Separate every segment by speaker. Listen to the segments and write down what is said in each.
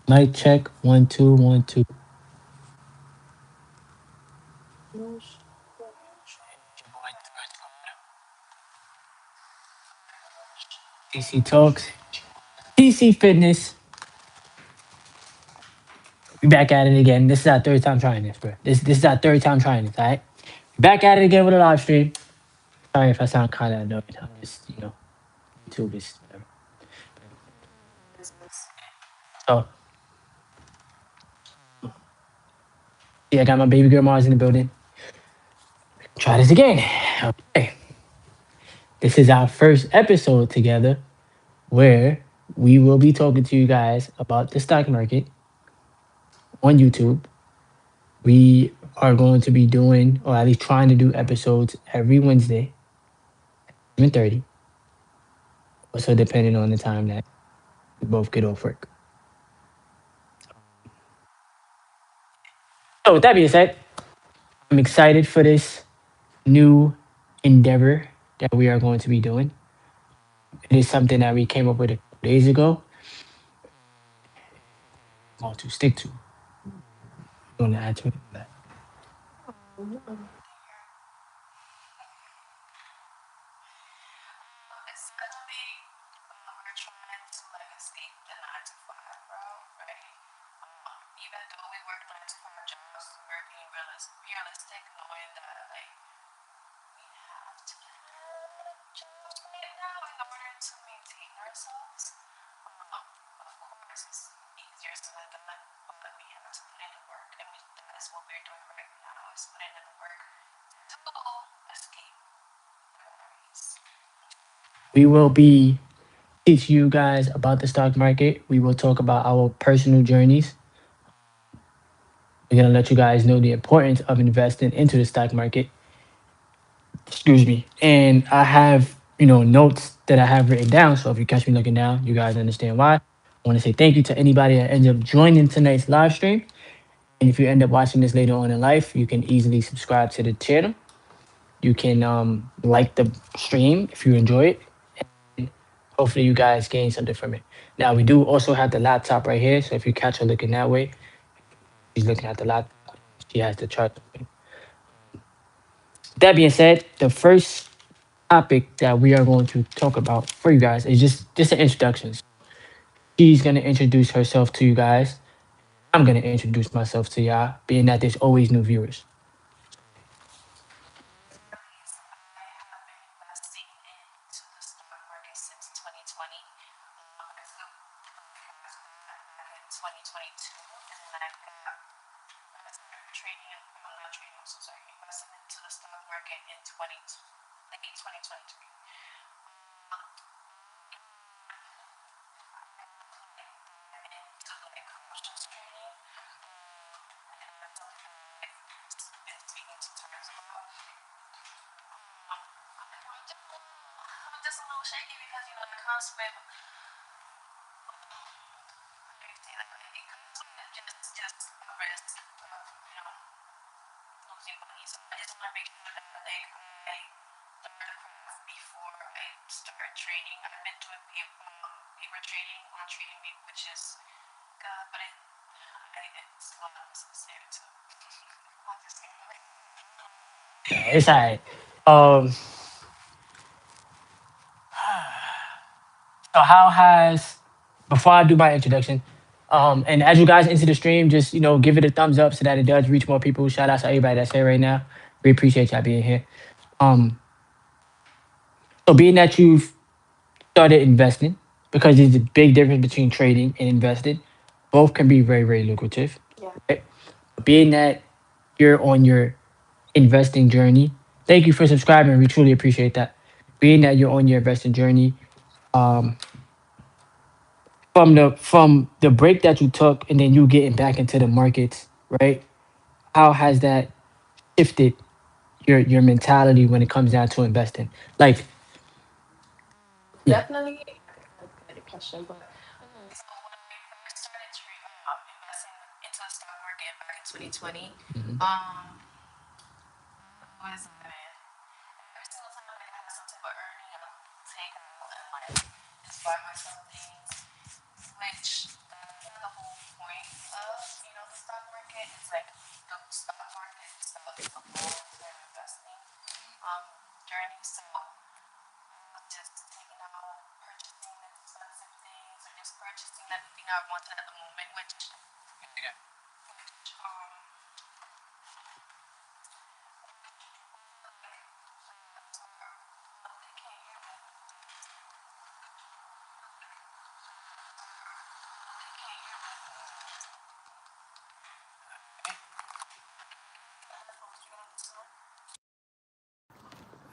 Speaker 1: Mic check. 1 2 1 2. PC talks. PC fitness. We back at it again. This is our third time trying this, bro. This is our third time trying this. All right. Back at it again with a live stream. Sorry if I sound kind of annoyed. I'm just YouTube is whatever. So yeah, I got my baby girl Mars in the building. Try this again. Okay. This is our first episode together where we will be talking to you guys about the stock market on YouTube. We are going to be doing, or at least trying to do episodes every Wednesday, 7:30. Also, depending on the time that we both get off work. So, with that being said, I'm excited for this new endeavor that we are going to be doing. It is something that we came up with a couple days ago. Going to stick to. Going to add to it. We will be teaching you guys about the stock market. We will talk about our personal journeys. We're going to let you guys know the importance of investing into the stock market. Excuse me. And I have, notes that I have written down. So if you catch me looking down, you guys understand why. I want to say thank you to anybody that ends up joining tonight's live stream. And if you end up watching this later on in life, you can easily subscribe to the channel. You can like the stream if you enjoy it. And hopefully you guys gain something from it. Now we do also have the laptop right here. So if you catch her looking that way, she's looking at the laptop. She has the chart. That being said, the first topic that we are going to talk about for you guys is just an introduction. She's gonna introduce herself to you guys. I'm gonna introduce myself to y'all, being that there's always new viewers. It's all right. Um, so how has before I do my introduction, and as you guys enter the stream, just give it a thumbs up so that it does reach more people. Shout out to everybody that's here right now. We appreciate y'all being here. Um, so being that you've started investing, because there's a big difference between trading and investing, both can be very, very lucrative. Right? Being that you're on your investing journey, thank you for subscribing. We truly appreciate that. Being that you're on your investing journey, um, from the break that you took and then you getting back into the markets, right? How has that shifted your mentality when it comes down to investing? Like, yeah. Mhm.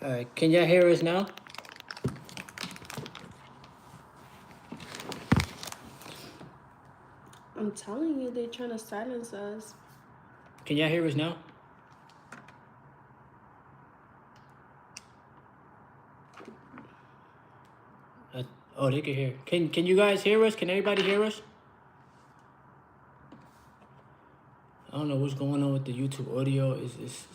Speaker 1: All right, can y'all hear us now?
Speaker 2: I'm telling you, they're trying to silence us.
Speaker 1: Can y'all hear us now? Oh, they can hear. Can you guys hear us? Can everybody hear us? I don't know what's going on with the YouTube audio. Is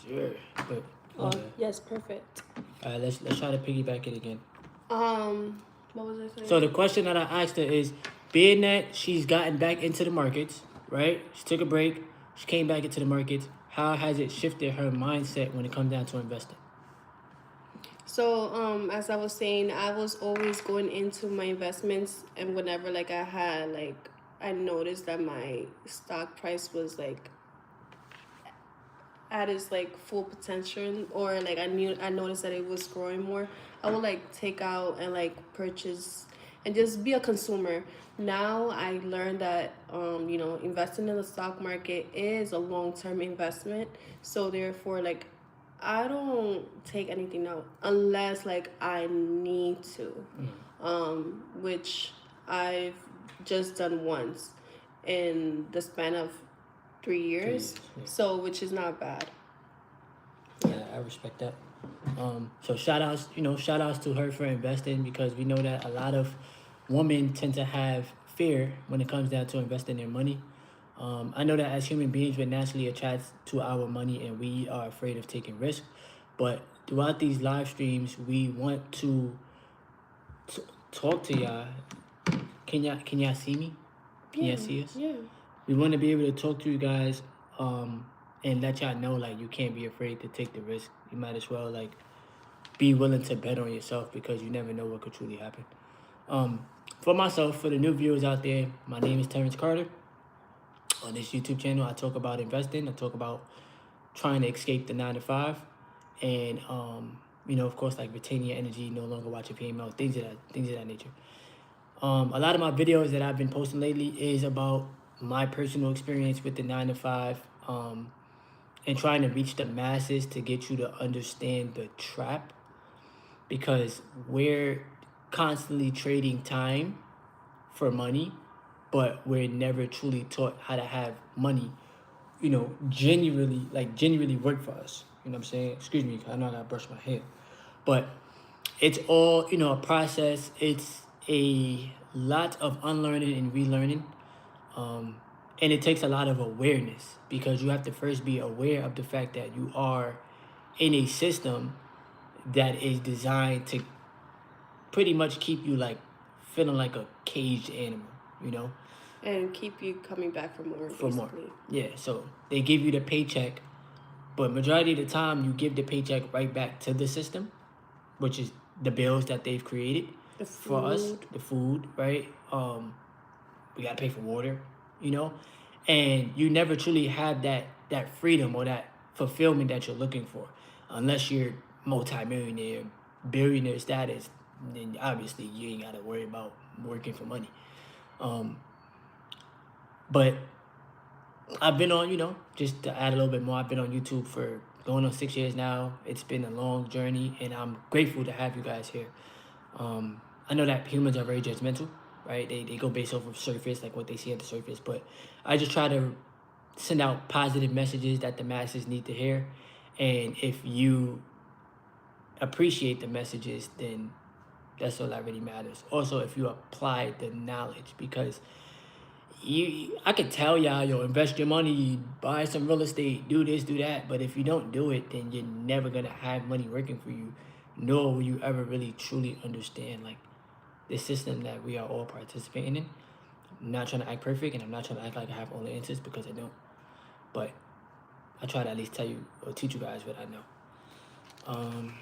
Speaker 1: but
Speaker 2: Oh, yes, perfect.
Speaker 1: all right, let's try to piggyback it again.
Speaker 2: What was I saying?
Speaker 1: So the question that I asked her is, being that she's gotten back into the markets, right? She took a break, she came back into the markets. How has it shifted her mindset when it comes down to investing?
Speaker 2: So, as I was saying, I was always going into my investments, and whenever I noticed that my stock price was like at its like full potential, or like I noticed that it was growing more, I would like take out and like purchase and just be a consumer. Now I learned that investing in the stock market is a long-term investment, so therefore like I don't take anything out unless like I need to, which I've just done once in the span of 3 years.
Speaker 1: Yeah.
Speaker 2: So which is not bad.
Speaker 1: Yeah, I respect that. So shout outs to her for investing, because we know that a lot of women tend to have fear when it comes down to investing their money. I know that as human beings, we're naturally attracted to our money and we are afraid of taking risks. But throughout these live streams, we want to talk to y'all. Can y'all see me? Can y'all see us?
Speaker 2: Yeah.
Speaker 1: We want to be able to talk to you guys, and let y'all know like you can't be afraid to take the risk. You might as well like be willing to bet on yourself, because you never know what could truly happen. For myself, for the new viewers out there, my name is Terrence Carter. On this YouTube channel, I talk about investing. I talk about trying to escape the 9 to 5, and of course, like retaining your energy, no longer watching female things of that nature. A lot of my videos that I've been posting lately is about my personal experience with the 9 to 5, and trying to reach the masses to get you to understand the trap, because we're constantly trading time for money, but we're never truly taught how to have money, genuinely work for us. You know what I'm saying? Excuse me, I know I gotta brush my hair. But it's all, a process. It's a lot of unlearning and relearning. And it takes a lot of awareness, because you have to first be aware of the fact that you are in a system that is designed to pretty much keep you like feeling like a caged animal, you know?
Speaker 2: And keep you coming back for more.
Speaker 1: For more.
Speaker 2: Basically.
Speaker 1: Yeah, so they give you the paycheck, but majority of the time you give the paycheck right back to the system, which is the bills that they've created for us, the food, right? We gotta pay for water, and you never truly have that freedom or that fulfillment that you're looking for, unless you're multimillionaire, billionaire status. Then obviously you ain't gotta worry about working for money. But I've been on, just to add a little bit more, I've been on YouTube for going on 6 years now. It's been a long journey, and I'm grateful to have you guys here. I know that humans are very judgmental, right? They go based off of surface, like what they see at the surface. But I just try to send out positive messages that the masses need to hear. And if you appreciate the messages, then that's all that really matters. Also, if you apply the knowledge, because I could tell y'all, invest your money, buy some real estate, do this, do that. But if you don't do it, then you're never gonna have money working for you, nor will you ever really truly understand like the system that we are all participating in. I'm not trying to act perfect, and I'm not trying to act like I have all the answers, because I don't. But I try to at least tell you or teach you guys what I know.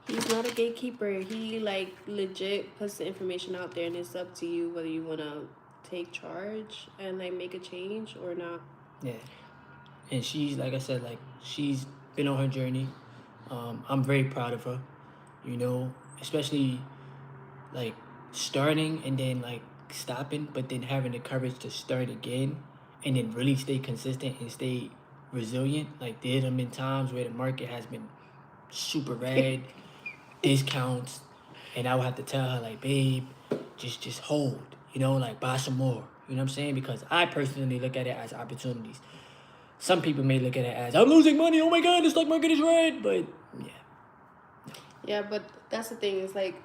Speaker 2: He's not a gatekeeper. He like legit puts the information out there, and it's up to you whether you wanna take charge and like make a change or not.
Speaker 1: Yeah, and she's like I said, like she's been on her journey. I'm very proud of her. You know, especially like starting and then like stopping, but then having the courage to start again, and then really stay consistent and stay resilient. Like there have been times where the market has been super red, discounts, and I would have to tell her like, babe, just hold, you know, like buy some more. You know what I'm saying? Because I personally look at it as opportunities. Some people may look at it as I'm losing money. Oh my god, the stock market is red. But yeah,
Speaker 2: Yeah, but that's the thing. It's like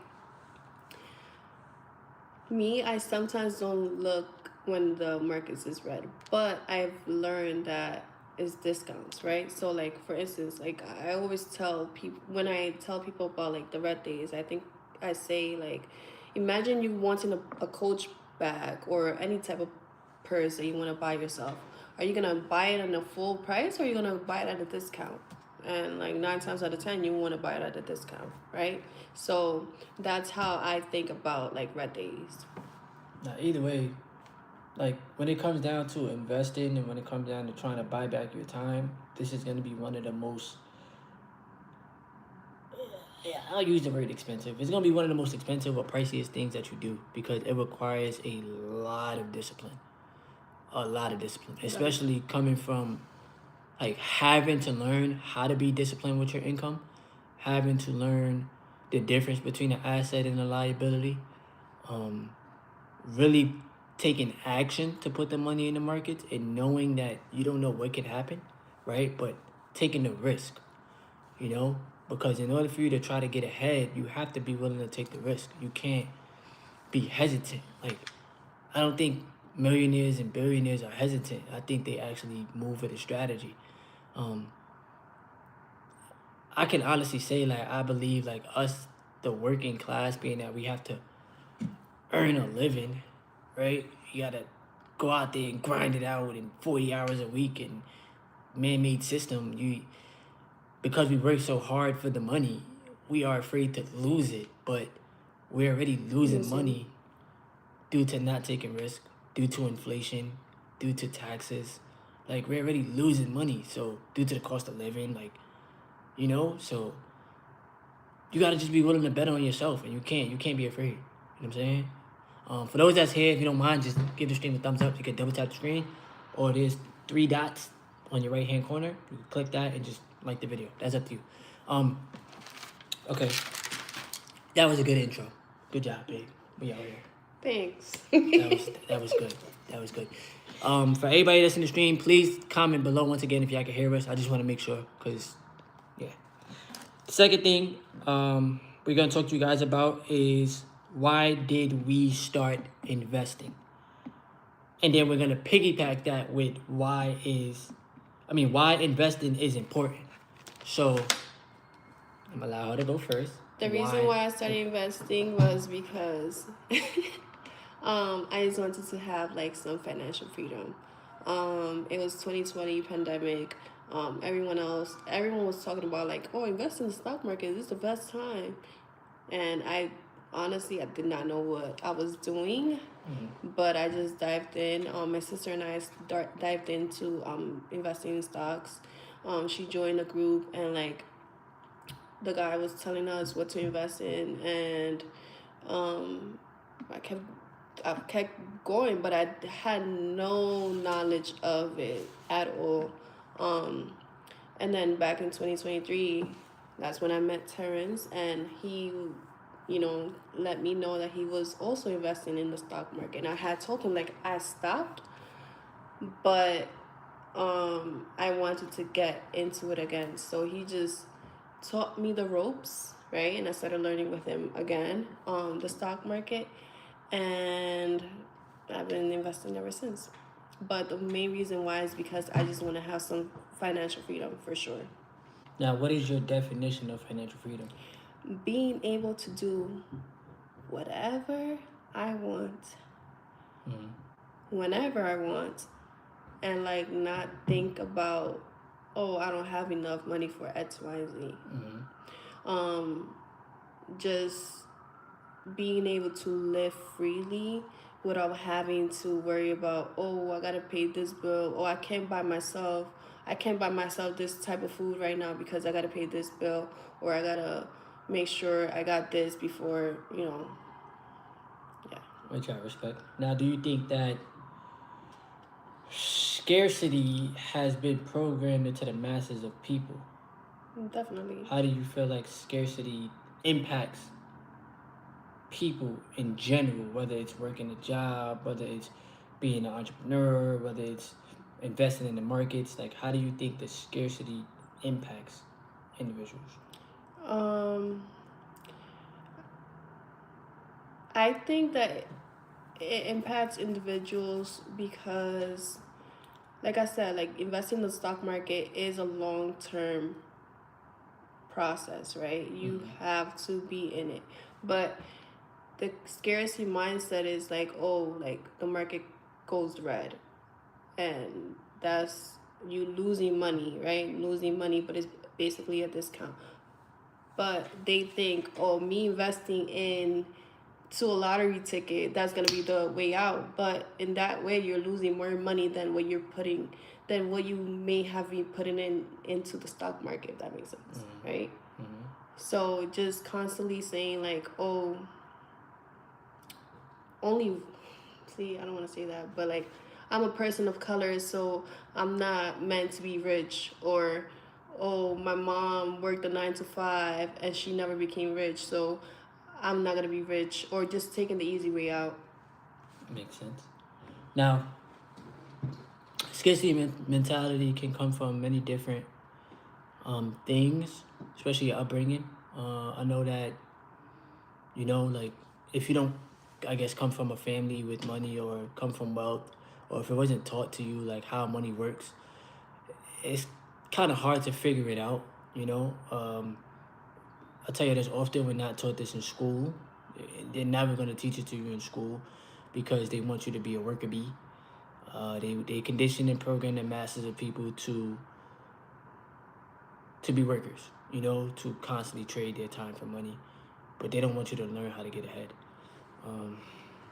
Speaker 2: me, I sometimes don't look when the markets is red, but I've learned that it's discounts, right? So like for instance, like I always tell people when I tell people about like the red days, I think I say like imagine you wanting a Coach bag or any type of purse that you want to buy yourself. Are you gonna buy it at a full price or are you gonna buy it at a discount? And like 9 times out of 10 you want to buy it at a discount, right? So that's how I think about like red days.
Speaker 1: now either way, like when it comes down to investing and when it comes down to trying to buy back your time, this is gonna be one of the most, yeah, I'll use the word expensive. It's gonna be one of the most expensive or priciest things that you do because it requires a lot of discipline. A lot of discipline.
Speaker 2: Right.
Speaker 1: Especially coming from like having to learn how to be disciplined with your income, having to learn the difference between an asset and a liability, um, really taking action to put the money in the markets and knowing that you don't know what can happen, right? But taking the risk, you know, because in order for you to try to get ahead, you have to be willing to take the risk. You can't be hesitant. Like, I don't think millionaires and billionaires are hesitant. I think they actually move with a strategy. Um, I can honestly say, like, I believe, like, us, the working class, being that we have to earn a living, right? You gotta go out there and grind it out in 40 hours a week and man-made system. Because we work so hard for the money, we are afraid to lose it, but we're already losing
Speaker 2: Losing.
Speaker 1: money due to not taking risk, due to inflation, due to taxes. Like we're already losing money, so due to the cost of living, like so you gotta just be willing to bet on yourself, and you can't be afraid. You know what I'm saying? For those that's here, if you don't mind, just give the stream a thumbs up. You can double tap the screen, or there's 3 dots on your right hand corner. You can click that and just like the video. That's up to you. Um, okay, that was a good intro. Good job, babe. We out here.
Speaker 2: Thanks.
Speaker 1: That was good. That was good. For everybody that's in the stream, please comment below once again if y'all can hear us. I just want to make sure, cause yeah. The second thing we're gonna talk to you guys about is why did we start investing, and then we're gonna piggyback that with why investing is important. So I'm gonna allow her to go first.
Speaker 2: The reason
Speaker 1: Why?
Speaker 2: why I started investing was because I just wanted to have like some financial freedom. It was 2020 pandemic. Everyone was talking about like, oh, invest in the stock market. This is the best time. And I did not know what I was doing, but I just dived in. My sister and I dived into investing in stocks. She joined a group and like the guy was telling us what to invest in, and um, I kept I kept going, but I had no knowledge of it at all. Um, and then back in 2023, that's when I met Terrence, and he, let me know that he was also investing in the stock market. And I had told him like I stopped, but I wanted to get into it again. So he just taught me the ropes, right? And I started learning with him again, the stock market, and I've been investing ever since. But the main reason why is because I just want to have some financial freedom for sure.
Speaker 1: Now, what is your definition of financial freedom?
Speaker 2: Being able to do whatever I want, whenever I want, and like not think about, oh, I don't have enough money for X, Y, Z. Um, just being able to live freely without having to worry about, oh, I gotta pay this bill, or I can't buy myself this type of food right now because I gotta pay this bill, or I gotta make sure I got this before, yeah.
Speaker 1: Which I respect. Now, do you think that scarcity has been programmed into the masses of people?
Speaker 2: Definitely.
Speaker 1: How do you feel like scarcity impacts people in general, whether it's working a job, whether it's being an entrepreneur, whether it's investing in the markets? Like, how do you think the scarcity impacts individuals?
Speaker 2: Um, I think that it impacts individuals because, like I said, like investing in the stock market is a long term process, right? You
Speaker 1: Mm-hmm.
Speaker 2: have to be in it. But the scarcity mindset is like, oh, like the market goes red, and that's you losing money, right? Losing money, but it's basically a discount. But they think, oh, me investing in to a lottery ticket, that's gonna be the way out. But in that way, you're losing more money than what you may have been putting into the stock market. If that makes sense, right?
Speaker 1: Mm-hmm. Mm-hmm.
Speaker 2: So just constantly saying like, oh, only, see, I don't want to say that, but like, I'm a person of color, so I'm not meant to be rich, or oh, my mom worked a 9 to 5 and she never became rich, so I'm not gonna be rich, or just taking the easy way out.
Speaker 1: Makes sense. Now, scarcity mentality can come from many different things, especially your upbringing. I know that, like if you don't, I guess, come from a family with money or come from wealth, or if it wasn't taught to you like how money works, it's kind of hard to figure it out. I'll tell you this often: we're not taught this in school. They're never going to teach it to you in school because they want you to be a worker bee. They condition and program the masses of people to be workers. To constantly trade their time for money, but they don't want you to learn how to get ahead. Um,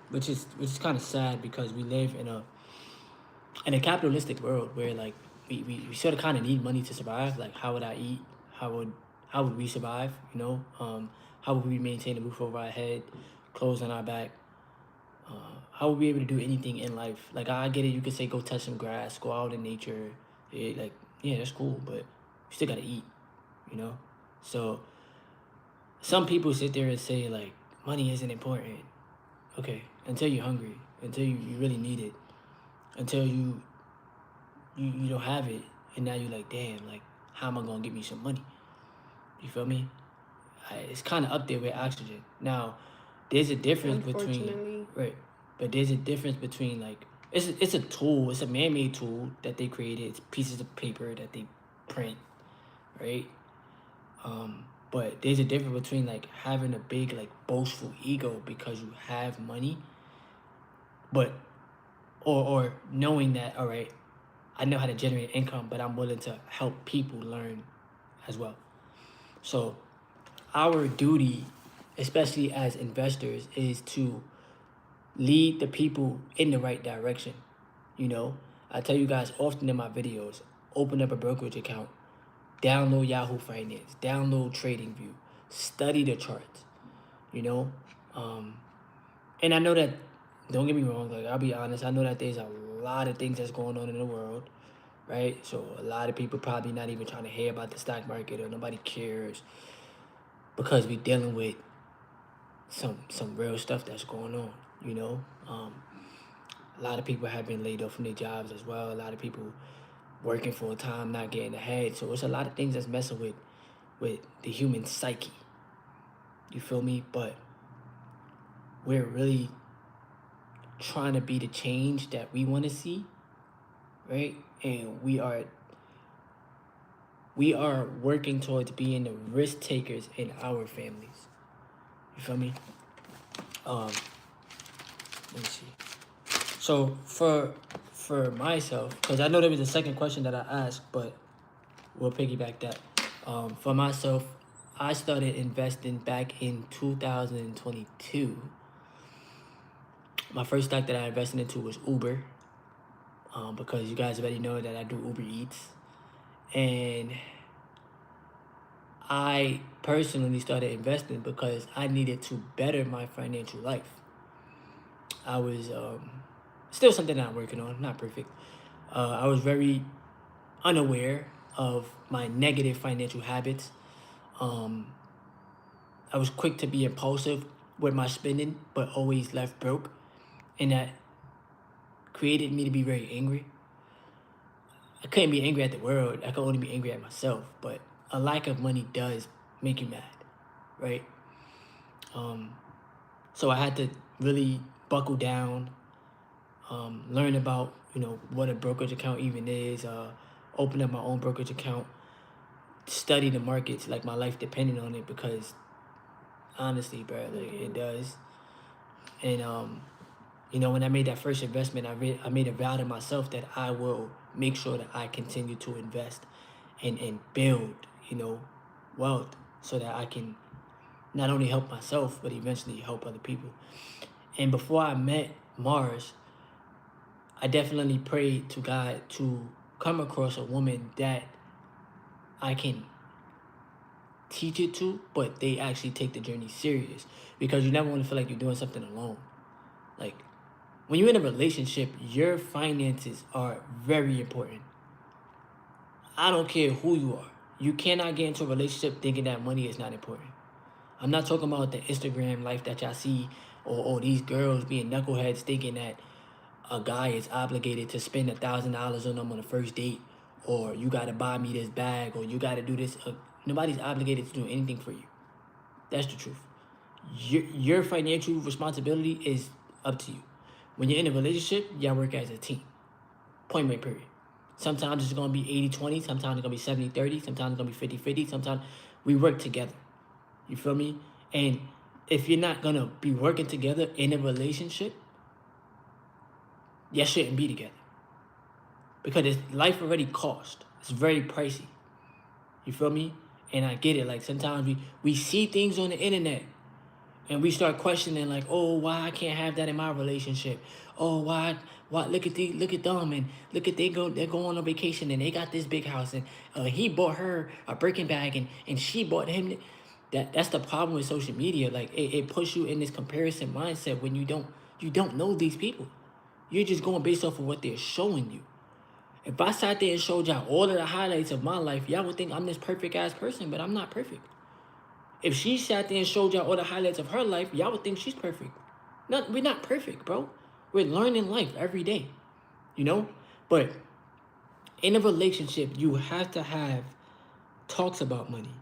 Speaker 1: which is kind of sad because we live in a capitalistic world where like we sort of kind of need money to survive. Like, how would I eat? How would we survive? How would we maintain a roof over our head, clothes on our back? How would we be able to do anything in life? Like, I get it. You could say go touch some grass, go out in nature. Like, yeah, that's cool, but you still gotta eat. You know. So some people sit there and say like money isn't important. Okay, until you're hungry, until you really need it, until you don't have it, and now you're like, damn, like how am I gonna get me some money? You feel me? It's kind of up there with oxygen. Now, there's a difference between,
Speaker 2: Unfortunately.
Speaker 1: right, but there's a difference between like it's a tool, it's a man-made tool that they created. It's pieces of paper that they print, right? But there's a difference between like having a big like boastful ego because you have money, but or knowing that, all right, I know how to generate income, but I'm willing to help people learn as well. So our duty, especially as investors, is to lead the people in the right direction. You know, I tell you guys often in my videos, open up a brokerage account, download Yahoo Finance, download TradingView, study the charts. You know, um, and I know that. Don't get me wrong. Like, I'll be honest. I know that there's a lot of things that's going on in the world, right? So a lot of people probably not even trying to hear about the stock market, or nobody cares because we dealing with some real stuff that's going on. You know, a lot of people have been laid off from their jobs as well. A lot of people working full time, not getting ahead. So it's a lot of things that's messing with the human psyche. You feel me? But we're really trying to be the change that we want to see, right? And we are working towards being the risk takers in our families. You feel me? Um, let me see. So for myself, because I know there was a second question that I asked, but we'll piggyback that. For myself, I started investing back in 2022. My first stock that I invested into was Uber, because you guys already know that I do Uber Eats. And I personally started investing because I needed to better my financial life. I was still something that I'm working on, not perfect. I was very unaware of my negative financial habits. Um, I was quick to be impulsive with my spending, but always left broke, and that created me to be very angry. I couldn't be angry at the world. I could only be angry at myself. But a lack of money does make you mad, right? Um, so I had to really buckle down, learn about what a brokerage account even is, open up my own brokerage account, study the markets like my life depended on it, because honestly, bro, like it
Speaker 2: Mm-hmm.
Speaker 1: does. And when I made that first investment, I made a vow to myself that I will make sure that I continue to invest and build, you know, wealth, so that I can not only help myself but eventually help other people. And before I met Mars, I definitely prayed to God to come across a woman that I can teach it to, but they actually take the journey serious, because you never want to feel like you're doing something alone. Like, when you're in a relationship, your finances are very important. I don't care who you are. You cannot get into a relationship thinking that money is not important. I'm not talking about the Instagram life that y'all see, or these girls being knuckleheads thinking that a guy is obligated to spend $1,000 on them on the first date, or you gotta buy me this bag, or you gotta do this. Nobody's obligated to do anything for you. That's the truth. Your financial responsibility is up to you. When you're in a relationship, y'all work as a team. Point blank period. Sometimes it's going to be 80-20. Sometimes it's going to be 70-30. Sometimes it's going to be 50-50. Sometimes we work together. You feel me? And if you're not going to be working together in a relationship, you shouldn't be together. Because life already cost. It's very pricey. You feel me? And I get it. Like, sometimes we see things on the internet, and we start questioning, like, oh, why I can't have that in my relationship? Oh, why look at them, and look at they're going on vacation, and they got this big house, and he bought her a Birkin bag, and she bought him. That's the problem with social media. Like, it puts you in this comparison mindset when you don't know these people. You're just going based off of what they're showing you. If I sat there and showed y'all all of the highlights of my life, y'all would think I'm this perfect ass person, but I'm not perfect. If she sat there and showed y'all all the highlights of her life, y'all would think she's perfect. We're not perfect, bro. We're learning life every day, you know? But in a relationship, you have to have talks about money.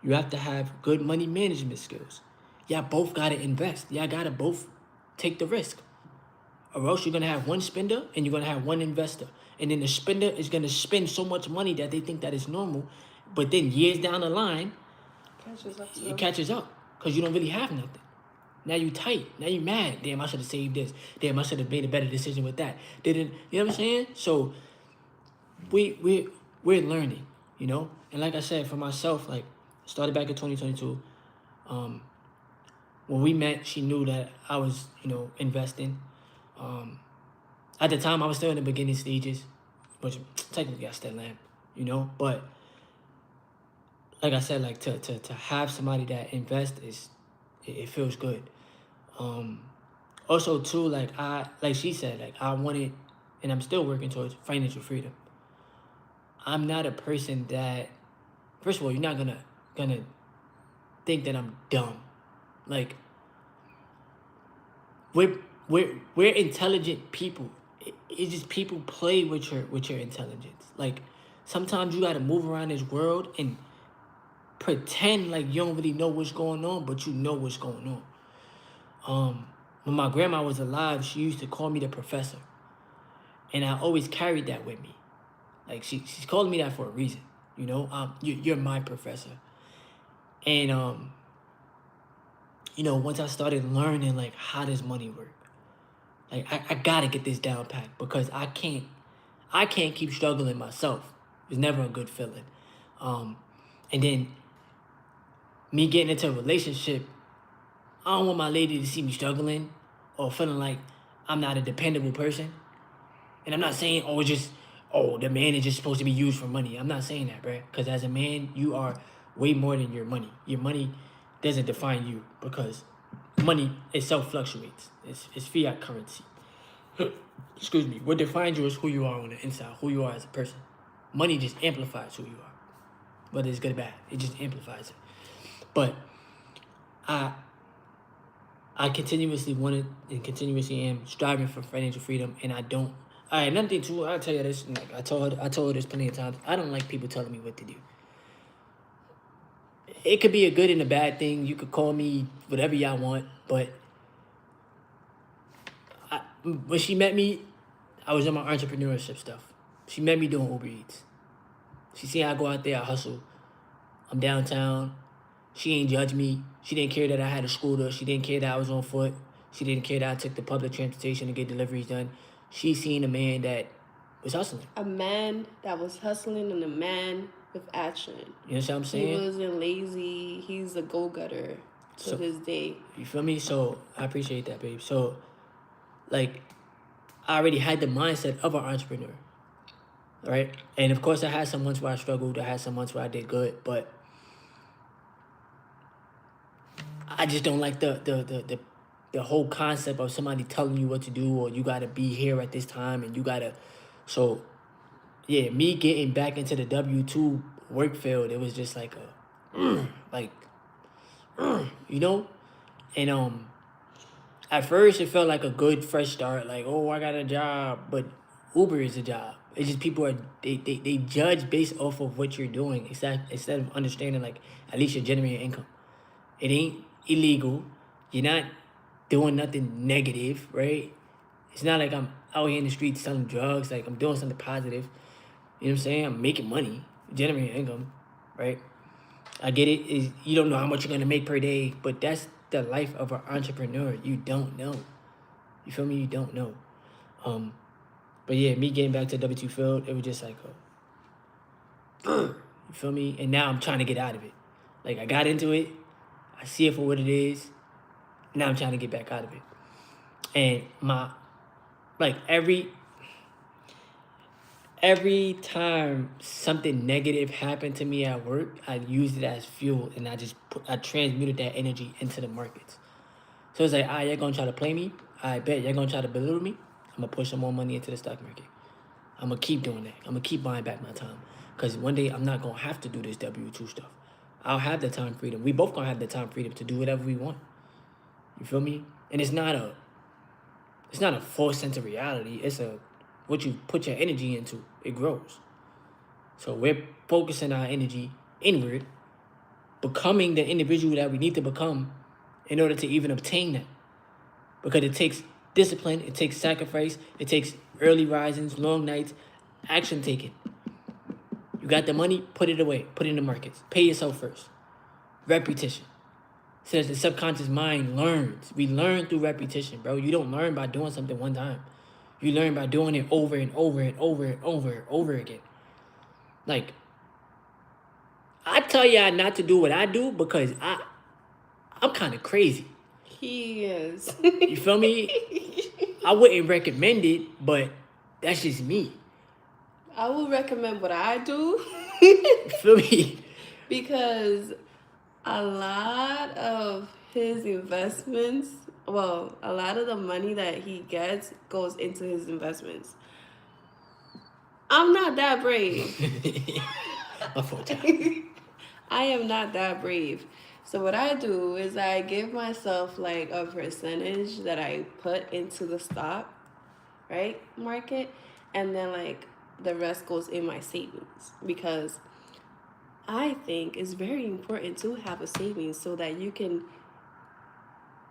Speaker 1: You have to have good money management skills. Y'all both gotta invest. Y'all gotta both take the risk. Or else you're gonna have one spender and you're gonna have one investor. And then the spender is gonna spend so much money that they think that is normal. But then years down the line,
Speaker 2: Catches up to
Speaker 1: it
Speaker 2: them.
Speaker 1: catches up because you don't really have nothing. Now you tight. Now you mad. Damn, I should have saved this. Damn, I should have made a better decision with that. Didn't you know what I'm saying? So we're learning, you know. And like I said, for myself, like, started back in 2022. Um, when we met, she knew that I was, investing. Um, at the time, I was still in the beginning stages, which technically I still am, But like I said, like, to have somebody that invests it feels good. Um, Also, too, like she said, like, I wanted, and I'm still working towards financial freedom. I'm not a person that, first of all, you're not gonna think that I'm dumb. Like, we're we're intelligent people. It's just people play with your intelligence. Like, sometimes you gotta move around this world and pretend like you don't really know what's going on, but you know what's going on. When my grandma was alive, she used to call me the professor, and I always carried that with me. Like, she's calling me that for a reason. You're my professor. And once I started learning, like, how does money work, like, I gotta get this down pat, because I can't keep struggling myself. It's never a good feeling. Um, and then me getting into a relationship, I don't want my lady to see me struggling or feeling like I'm not a dependable person. And I'm not saying, oh, it's just, oh, the man is just supposed to be used for money. I'm not saying that, bro. Because as a man, you are way more than your money. Your money doesn't define you because money itself fluctuates. It's fiat currency. Excuse me. What defines you is who you are on the inside, who you are as a person. Money just amplifies who you are, whether it's good or bad. It just amplifies it. But I I continuously wanted and continuously am striving for financial freedom, and I don't. All right, another thing too. I'll tell you this. Like I told her this plenty of times. I don't like people telling me what to do. It could be a good and a bad thing. You could call me whatever y'all want, but when she met me, I was on my entrepreneurship stuff. She met me doing Uber Eats. She seen I go out there, I hustle. I'm downtown. She ain't judge me. She didn't care that I had a scooter. She didn't care that I was on foot. She didn't care that I took the public transportation to get deliveries done. She seen a man that was hustling.
Speaker 2: A man that was hustling and a man with action.
Speaker 1: You know what I'm
Speaker 2: He
Speaker 1: saying?
Speaker 2: wasn't lazy. He's a go-getter to
Speaker 1: So,
Speaker 2: this day.
Speaker 1: you feel me? So I appreciate that, babe. So, like, I already had the mindset of an entrepreneur, right? And of course, I had some months where I struggled. I had some months where I did good, but I just don't like the whole concept of somebody telling you what to do or you gotta be here at this time and you gotta. So, yeah, me getting back into the W-2 work field, it was just like like, you know, and at first it felt like a good fresh start, like, oh, I got a job, but Uber is a job. It's just people are they judge based off of what you're doing instead of understanding like at least you're generating income. It ain't illegal. You're not doing nothing negative, right? It's not like I'm out here in the streets selling drugs. Like I'm doing something positive. You know what I'm saying? I'm making money, generating income, right? I get it. Is you don't know how much you're gonna make per day, but that's the life of an entrepreneur. You don't know. You feel me? You don't know. Um, but yeah, me getting back to W2 field, it was just like, you feel me? And now I'm trying to get out of it. Like I got into it, I see it for what it is. Now I'm trying to get back out of it. And my like every time something negative happened to me at work, I used it as fuel and I transmuted that energy into the markets. So it's like, ah, you're gonna try to play me. I bet you're gonna try to belittle me. I'm gonna push some more money into the stock market. I'm gonna keep doing that. I'm gonna keep buying back my time. Cause one day I'm not gonna have to do this W2 stuff. I'll have the time freedom. We both gonna have the time freedom to do whatever we want. You feel me? And it's not a false sense of reality. It's a what you put your energy into, it grows. So we're focusing our energy inward, becoming the individual that we need to become in order to even obtain that. Because it takes discipline, it takes sacrifice, it takes early risings, long nights, action taking. You got the money, put it away, put it in the markets. Pay yourself first. Repetition. So that the subconscious mind learns. We learn through repetition, bro. You don't learn by doing something one time. You learn by doing it over and over and over and over and over again. Like, I tell y'all not to do what I do because I'm kind of crazy.
Speaker 2: He is.
Speaker 1: You feel me? I wouldn't recommend it, but that's just me.
Speaker 2: I will recommend what I do.
Speaker 1: You feel me?
Speaker 2: Because a lot of his investments, well, a lot of the money that he gets goes into his investments. I'm not that brave.
Speaker 1: My fault.
Speaker 2: I am not that brave. So what I do is I give myself like a percentage that I put into the stock, right, market, and then like the rest goes in my savings because I think it's very important to have a savings so that you can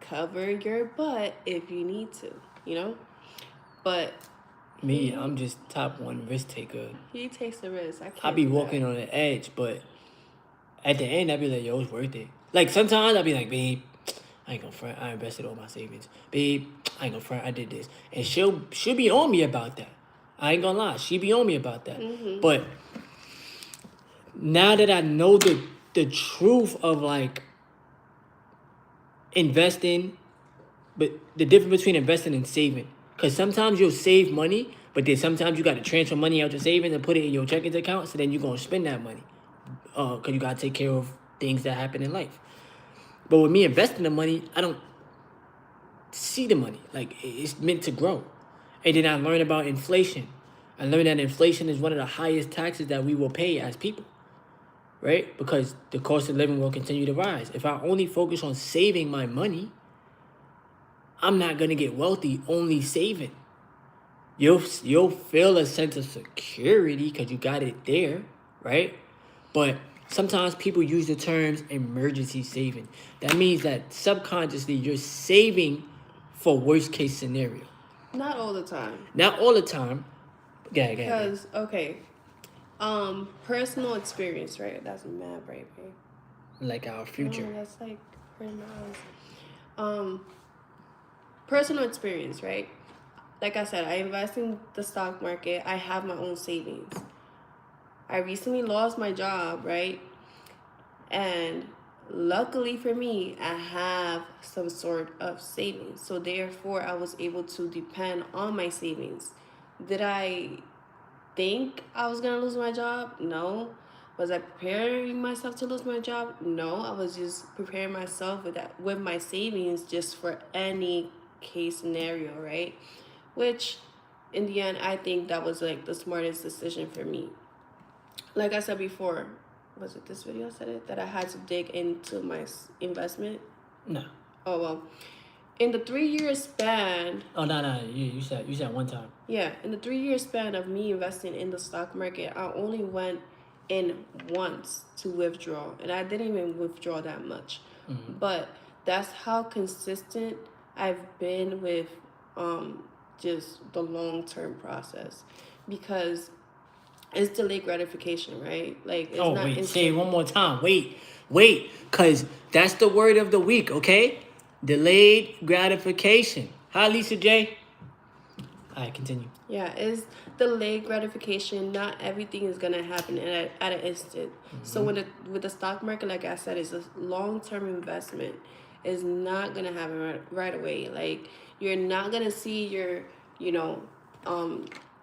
Speaker 2: cover your butt if you need to, you know? But
Speaker 1: Me, I'm just top one risk taker.
Speaker 2: he takes the risk. I can't.
Speaker 1: I be
Speaker 2: do
Speaker 1: walking
Speaker 2: that.
Speaker 1: on the edge, but at the end, I be like, yo, it's worth it. Like sometimes I be like, babe, I ain't gonna front. I invested all my savings. Babe, I ain't gonna front. I did this, and she'll be on me about that. I ain't gonna lie, she be on me about that.
Speaker 2: Mm-hmm.
Speaker 1: But now that I know the truth of like investing, but the difference between investing and saving, Because sometimes you'll save money, but then sometimes you got to transfer money out your savings and put it in your checking account. So then you're going to spend that money. Because you got to take care of things that happen in life. But with me investing the money, I don't see the money. Like, it's meant to grow. And then I learned about inflation. I learned that inflation is one of the highest taxes that we will pay as people, right? Because the cost of living will continue to rise. If I only focus on saving my money, I'm not gonna get wealthy only saving. You'll feel a sense of security because you got it there, right? But sometimes people use the terms emergency saving. That means that subconsciously you're saving for worst case scenario.
Speaker 2: Not all the time.
Speaker 1: Not all the time. Yeah.
Speaker 2: Because okay, personal experience, right? That's mad right, babe.
Speaker 1: Like our future.
Speaker 2: No, that's like pretty nice. Personal experience, right? Like I said, I invest in the stock market. I have my own savings. I recently lost my job, right? And luckily for me, I have some sort of savings. So therefore, I was able to depend on my savings. Did I think I was going to lose my job? No. Was I preparing myself to lose my job? No. I was just preparing myself with my savings just for any case scenario, right? Which in the end, I think that was like the smartest decision for me. Like I said before, was it this video said it, that I had to dig into my investment?
Speaker 1: No.
Speaker 2: Oh, well. In the 3-year span...
Speaker 1: Oh, no. You said one time.
Speaker 2: Yeah, in the 3-year span of me investing in the stock market, I only went in once to withdraw. And I didn't even withdraw that much. Mm-hmm. But that's how consistent I've been with just the long-term process. Because it's delayed gratification, right? Like, it's not
Speaker 1: wait,
Speaker 2: instant.
Speaker 1: say it one more time. Wait, because that's the word of the week, okay? Delayed gratification. Hi, Lisa J. All right, continue.
Speaker 2: Yeah, it's delayed gratification. Not everything is gonna happen at an instant. Mm-hmm. So with the stock market, like I said, it's a long-term investment. It's not gonna happen right away. Like, you're not gonna see your,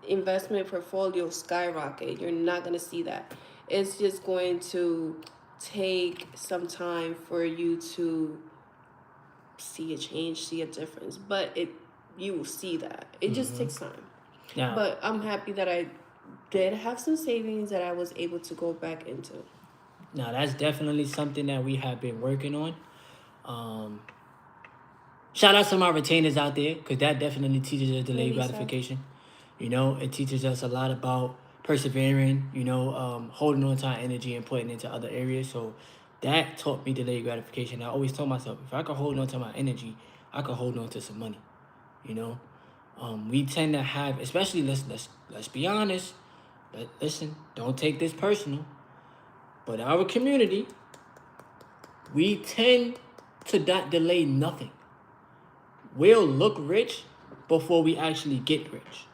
Speaker 2: investment portfolio skyrocket. You're not going to see that. It's just going to take some time for you to see a change, see a difference. But you will see that. It just takes time. Yeah. But I'm happy that I did have some savings that I was able to go back into.
Speaker 1: Now, that's definitely something that we have been working on. Shout out to my retainers out there, because that definitely teaches us delayed gratification. It teaches us a lot about persevering, holding on to our energy and putting it into other areas. So that taught me delayed gratification. I always told myself, if I could hold on to my energy, I could hold on to some money. We tend to have, especially, let's be honest. Listen, don't take this personal. But our community, we tend to not delay nothing. We'll look rich before we actually get rich.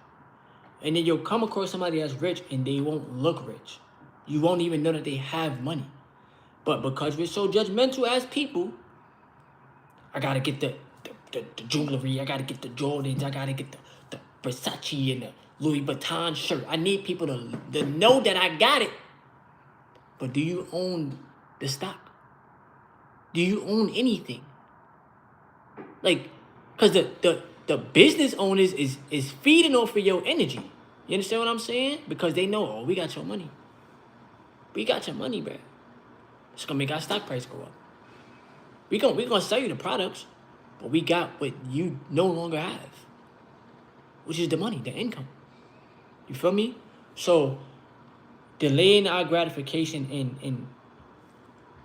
Speaker 1: And then you'll come across somebody that's rich and they won't look rich. You won't even know that they have money. But because we're so judgmental as people, I gotta get the jewelry, I gotta get the Jordans, I gotta get the Versace and the Louis Vuitton shirt. I need people to know that I got it. But do you own the stock? Do you own anything? Like, because the business owners is feeding off of your energy. You understand what I'm saying? Because they know, we got your money. We got your money, bro. It's going to make our stock price go up. We gonna sell you the products, but we got what you no longer have, which is the money, the income. You feel me? So, delaying our gratification and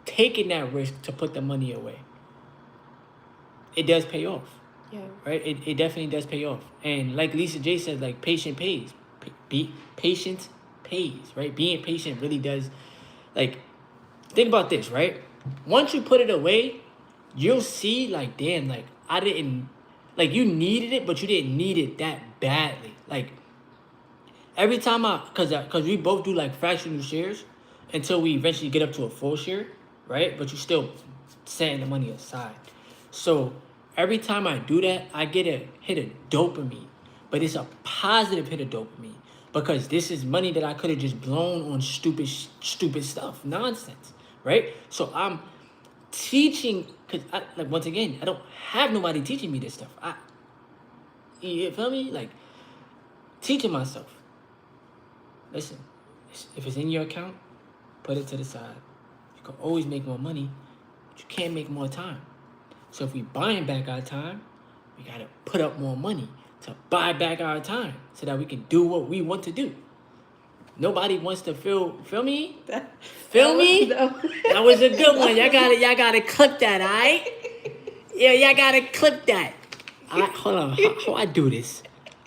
Speaker 1: taking that risk to put the money away, it does pay off. Yeah. Right? It definitely does pay off. And like Lisa J said, like, patience pays. Patience pays, right? Being patient really does. Like, think about this, right? Once you put it away, you'll see, like, damn, like, I didn't, like, you needed it, but you didn't need it that badly. Like, every time because we both do, like, fractional shares until we eventually get up to a full share, right? But you still setting the money aside. So every time I do that, I get a hit of dopamine. but it's a positive hit of dopamine because this is money that I could have just blown on stupid stuff, nonsense, right? So I'm teaching because like once again, I don't have nobody teaching me this stuff. You feel me? Like teaching myself. Listen, if it's in your account, put it to the side. You can always make more money, but you can't make more time. So if we buying back our time, we gotta put up more money to buy back our time so that we can do what we want to do. Nobody wants to feel me? Feel me? That was a good one. Y'all gotta clip that, alright? Yeah, y'all gotta clip that. Hold on, how I do this?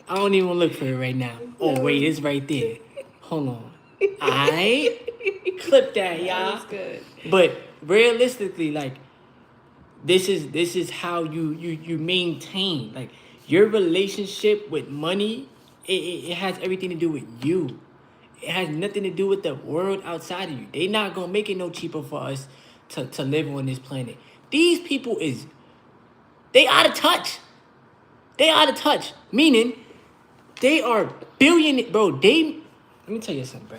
Speaker 1: I don't even look for it right now. Oh wait, it's right there. Hold on. Alright? Clip that, y'all.
Speaker 2: That's good.
Speaker 1: But realistically, like this is how you maintain like your relationship with money. It has everything to do with you. It has nothing to do with the world outside of you. They not gonna make it no cheaper for us to live on this planet. These people is they out of touch. They out of touch. Meaning they are billion bro. Let me tell you something, bro.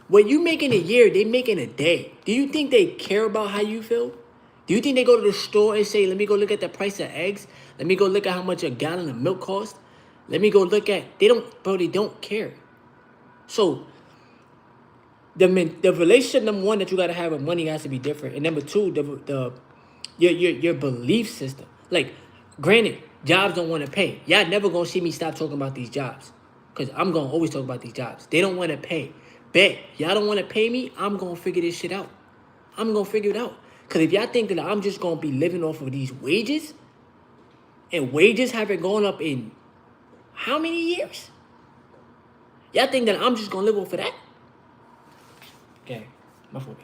Speaker 1: What you make in a year, they make in a day. Do you think they care about how you feel? Do you think they go to the store and say, let me go look at the price of eggs? Let me go look at how much a gallon of milk costs? Let me go look at they don't care. So the relationship number one that you gotta have with money has to be different. And number two, your belief system. Like, granted, jobs don't want to pay. Y'all never gonna see me stop talking about these jobs. Cause I'm gonna always talk about these jobs. They don't want to pay. Bet y'all don't want to pay me, I'm gonna figure this shit out. I'm gonna figure it out. Cause if y'all think that I'm just gonna be living off of these wages, and wages haven't gone up in how many years? Y'all think that I'm just gonna live off of that? Okay, my fault.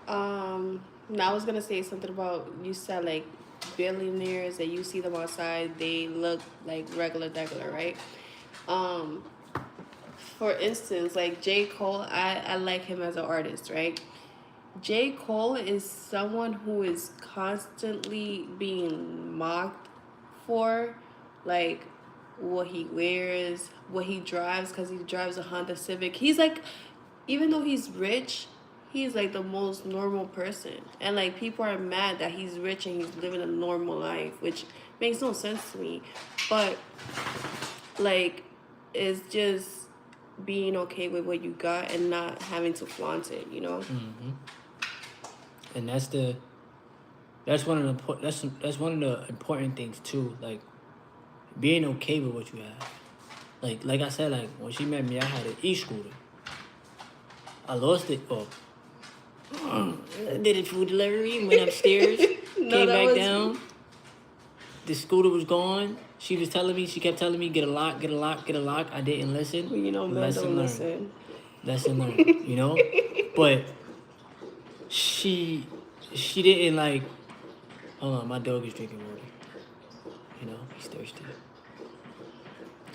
Speaker 2: Now I was gonna say something about you said like billionaires that you see them outside, they look like regular, right? Um, for instance, like J. Cole, I like him as an artist, right? J. Cole is someone who is constantly being mocked for, like, what he wears, what he drives, because he drives a Honda Civic. He's like, even though he's rich, he's like the most normal person. And like, people are mad that he's rich and he's living a normal life, which makes no sense to me. But, like, it's just being okay with what you got and not having to flaunt it, you know?
Speaker 1: Mm-hmm. And that's one of the important things too. Like being okay with what you have. Like I said, like when she met me, I had an e-scooter. I lost it. Oh, I did a food delivery. Went upstairs, came back down. The scooter was gone. She kept telling me, get a lock, get a lock, get a lock. I didn't listen.
Speaker 2: Well, you know, men don't listen.
Speaker 1: Lesson learned, you know? But she didn't like, hold on, my dog is drinking water. You know, he's thirsty.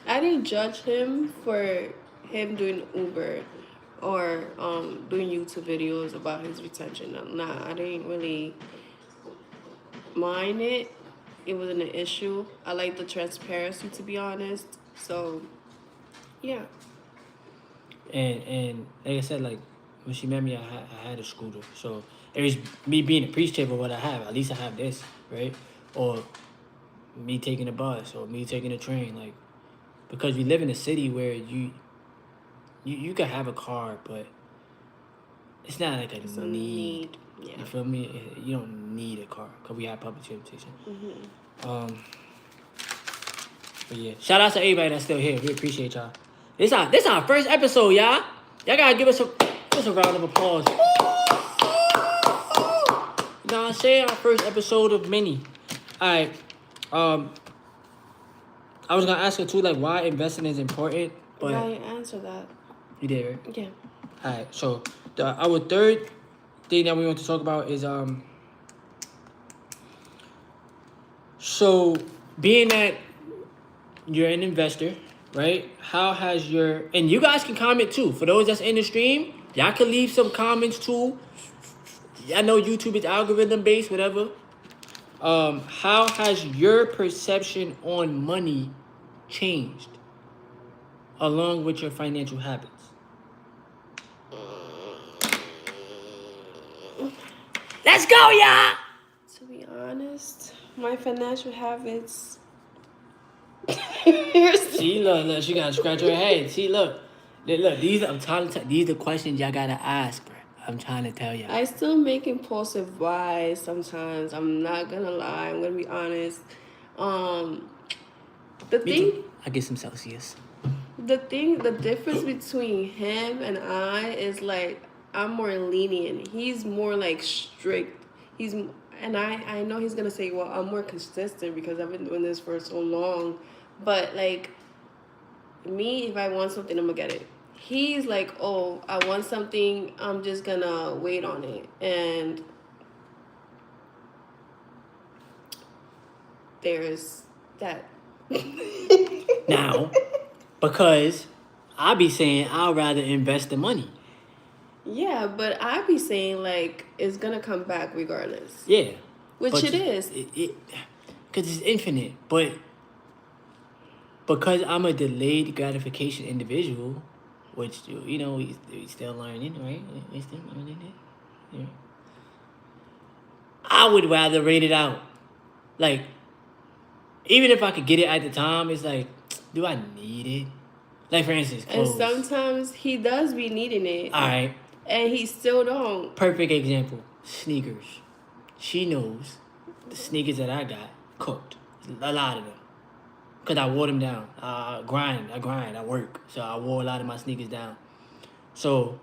Speaker 2: I didn't judge him for him doing Uber or doing YouTube videos about his retention. Nah, I didn't really mind it. It wasn't an issue. I like the transparency, to be honest. So, yeah.
Speaker 1: And like I said, like when she met me, I had a scooter. So it was me being appreciative of what I have. At least I have this, right? Or me taking a bus or me taking a train, like because we live in a city where you can have a car, but it's not like
Speaker 2: It's
Speaker 1: a
Speaker 2: a need. Yeah.
Speaker 1: You feel me? You don't need a car because we have public transportation.
Speaker 2: Mm-hmm.
Speaker 1: But yeah, shout out to everybody that's still here. We appreciate y'all. This our first episode, y'all. Y'all gotta give us a round of applause. You know what I'm saying? Our first episode of many. Alright. I was gonna ask her too, like why investing is important, but
Speaker 2: Yeah, you answer that.
Speaker 1: You did, right?
Speaker 2: Yeah.
Speaker 1: Alright, so our third thing that we want to talk about is so being that you're an investor, right? How has and you guys can comment too. For those that's in the stream, y'all can leave some comments too. I know YouTube is algorithm based, whatever. How has your perception on money changed? along with your financial habits? Let's go, y'all!
Speaker 2: To be honest, my financial habits.
Speaker 1: See, look, she gotta scratch her head. See, look. These are the questions y'all gotta ask, bro. I'm trying to tell y'all.
Speaker 2: I still make impulsive buys sometimes. I'm not gonna lie. I'm gonna be honest. Um, the
Speaker 1: Me
Speaker 2: thing
Speaker 1: too. I get some Celsius.
Speaker 2: the difference between him and I is like I'm more lenient. He's more like strict. He's and I know he's gonna say, well, I'm more consistent because I've been doing this for so long. But like me, if I want something, I'm gonna get it. He's like, oh, I want something. I'm just gonna wait on it, and there's that.
Speaker 1: Now, because I be saying I'd rather invest the money.
Speaker 2: Yeah, but I be saying like it's gonna come back regardless,
Speaker 1: Yeah,
Speaker 2: which
Speaker 1: but
Speaker 2: it is.
Speaker 1: because it's infinite. But because I'm a delayed gratification individual, which we still learning, right? We still learning it. Yeah. I would rather rate it out. Like, even if I could get it at the time, it's like, do I need it? Like, for instance,
Speaker 2: And
Speaker 1: clothes.
Speaker 2: sometimes he does be needing it,
Speaker 1: All right,
Speaker 2: and he still don't.
Speaker 1: perfect example. Sneakers. She knows the sneakers that I got cooked. A lot of them. Because I wore them down. I grind, I work. So I wore a lot of my sneakers down. So,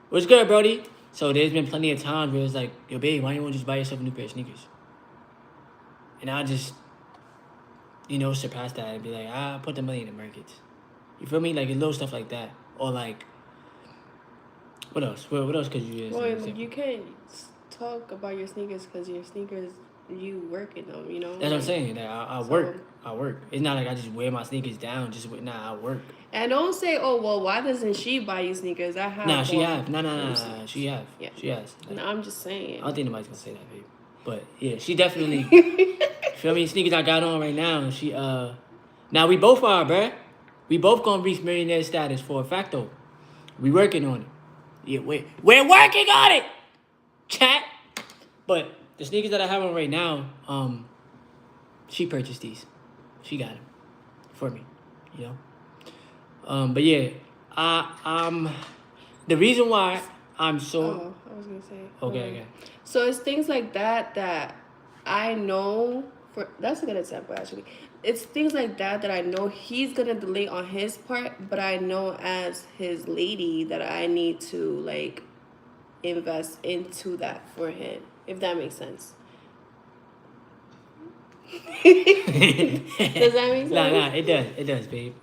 Speaker 1: what's good, Brody? So there's been plenty of times where it's like, yo, babe, why you want to just buy yourself a new pair of sneakers? And I just, surpass that and be like, put the money in the markets. You feel me? Like little stuff like that. Or like, what else? What else could you use?
Speaker 2: Well, you can't talk about your sneakers because your sneakers, you work in them, you know?
Speaker 1: That's what I'm saying. Like, I
Speaker 2: So,
Speaker 1: work. I work. It's not like I just wear my sneakers down. Nah, I work.
Speaker 2: and don't say, oh, well, why doesn't she buy you sneakers? I have
Speaker 1: Nah, she
Speaker 2: bought
Speaker 1: have. Nah,
Speaker 2: her
Speaker 1: she have.
Speaker 2: Yeah.
Speaker 1: She has. Like,
Speaker 2: No, I'm just saying.
Speaker 1: I don't think nobody's gonna say that, babe. But yeah, she definitely. Feel me? Sneakers I got on right now. She Now we both are, bruh. We both gonna reach millionaire status for a fact though. We working on it. Yeah, we're working on it. Chat. But the sneakers that I have on right now, she purchased these. She got them for me, you know. But yeah, the reason why I'm so
Speaker 2: Oh, I was gonna say.
Speaker 1: okay.
Speaker 2: So it's things like that that I know for. That's a good example, actually. It's things like that that I know he's gonna delay on his part, but I know as his lady that I need to like invest into that for him, if that makes sense. Does that make sense?
Speaker 1: Nah, it does, babe.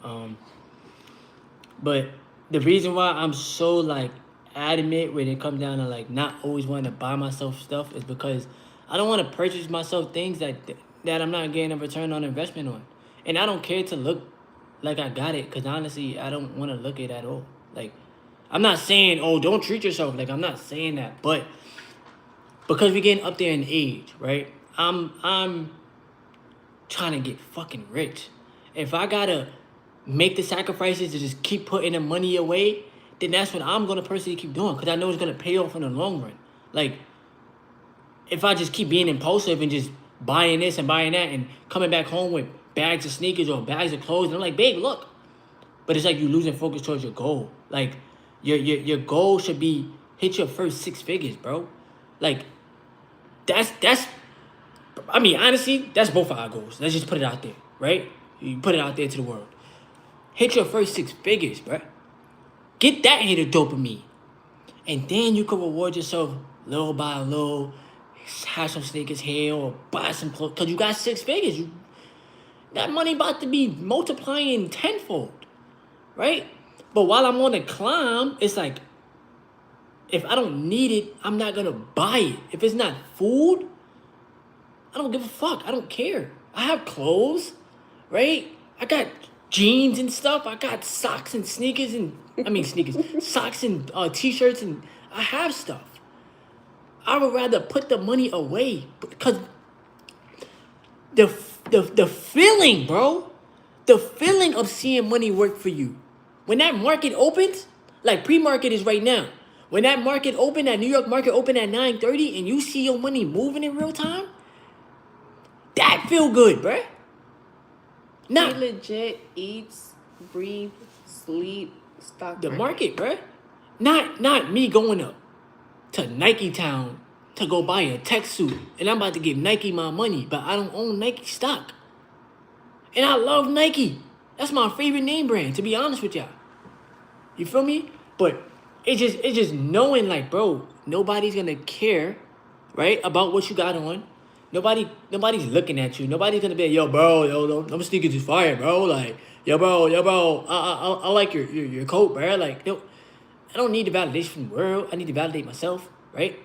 Speaker 1: But the reason why I'm so like adamant when it comes down to like not always wanting to buy myself stuff is because I don't want to purchase myself things that I'm not getting a return on investment on, and I don't care to look like I got it because honestly I don't want to look it at all. Like, I'm not saying, oh, don't treat yourself. Like, I'm not saying that, but because we're getting up there in age, right? I'm trying to get fucking rich. If I gotta make the sacrifices to just keep putting the money away, then that's what I'm gonna personally keep doing because I know it's gonna pay off in the long run. Like, if I just keep being impulsive and just buying this and buying that and coming back home with bags of sneakers or bags of clothes, and I'm like, babe, look. But it's like you losing focus towards your goal. Like, your goal should be hit your first 6 figures, bro. Like, that's I mean, honestly, that's both of our goals. Let's just put it out there, right? You put it out there to the world. Hit your first 6 figures, bro. Get that hit of dopamine. And then you can reward yourself little by little. Have some sneakers here or buy some clothes. Because you got 6 figures. That money about to be multiplying tenfold, right? But while I'm on the climb, it's like, if I don't need it, I'm not going to buy it. If it's not food, I don't give a fuck. I don't care. I have clothes, right? I got jeans and stuff. I got socks and sneakers socks and t-shirts, and I have stuff. I would rather put the money away because the feeling, bro, the feeling of seeing money work for you,
Speaker 3: When that market opens, like pre-market is right now. When that market opened, that New York market opened at 9:30, and you see your money moving in real time, that feel good, bruh.
Speaker 2: He
Speaker 3: Not
Speaker 2: legit eats, breathe, sleep, stock
Speaker 3: the
Speaker 2: market.
Speaker 3: market, bruh. Not me going up to Nike Town to go buy a tech suit, and I'm about to give Nike my money, but I don't own Nike stock. And I love Nike. That's my favorite name brand, to be honest with y'all. You feel me? But it's just knowing like, bro, nobody's gonna care, right, about what you got on. Nobody's looking at you. Nobody's gonna be like, yo, bro, yo, them sneakers is fire, bro. Like, yo, bro, I like your coat, bro. Like, no, I don't need the validation from the world. I need to validate myself, right?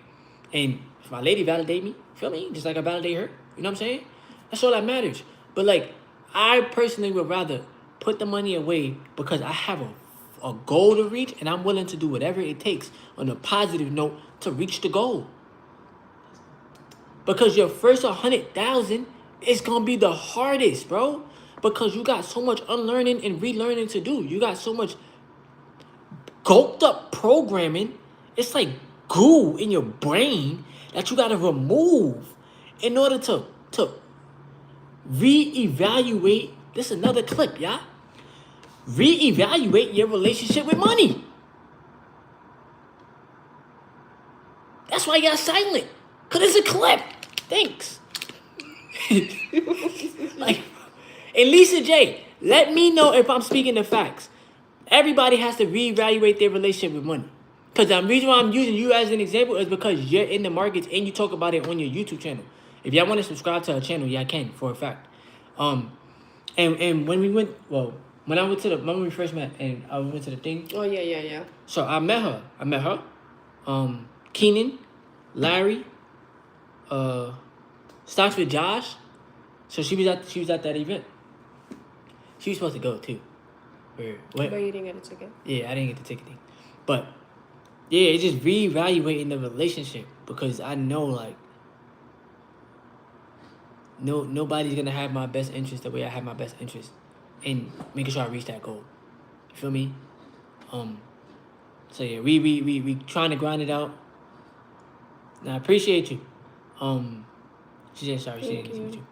Speaker 3: And if my lady validate me, feel me? Just like I validate her. You know what I'm saying? That's all that matters. But like, I personally would rather put the money away because I have a goal to reach, and I'm willing to do whatever it takes on a positive note to reach the goal. Because your first 100,000 is gonna be the hardest, bro. Because you got so much unlearning and relearning to do. You got so much gulped up programming. It's like goo in your brain that you gotta remove in order to reevaluate. This is another clip, yeah. Reevaluate your relationship with money. That's why I got silent. Cause it's a clip. Thanks. Like, and Lisa J, let me know if I'm speaking the facts. Everybody has to reevaluate their relationship with money. Because the reason why I'm using you as an example is because you're in the markets and you talk about it on your YouTube channel. If y'all want to subscribe to our channel, y'all can, for a fact. And when we went, well, when we first met and I went to the thing.
Speaker 2: Oh yeah.
Speaker 3: So I met her. Keenan, Larry, Stocks with Josh. So she was at that event. She was supposed to go too.
Speaker 2: But you didn't get a ticket.
Speaker 3: Yeah, I didn't get the ticketing. But yeah, it's just reevaluating the relationship because I know like nobody's gonna have my best interest the way I have my best interest in making sure I reach that goal. You feel me? So yeah, we trying to grind it out. And I appreciate you. She said sorry, she didn't get to meet you.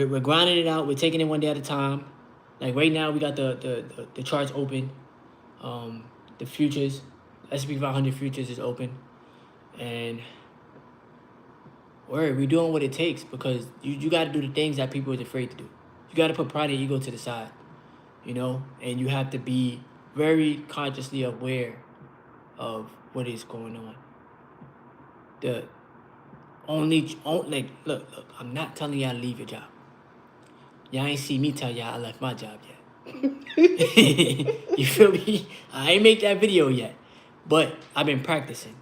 Speaker 3: We're grinding it out. We're taking it one day at a time. Like right now, we got the charts open. The futures, S&P 500 futures is open, and we're doing what it takes because you got to do the things that people is afraid to do. You got to put pride and ego to the side, and you have to be very consciously aware of what is going on. The like look, I'm not telling y'all to leave your job. Y'all ain't see me tell y'all I left my job yet. You feel me? I ain't make that video yet, but I've been practicing,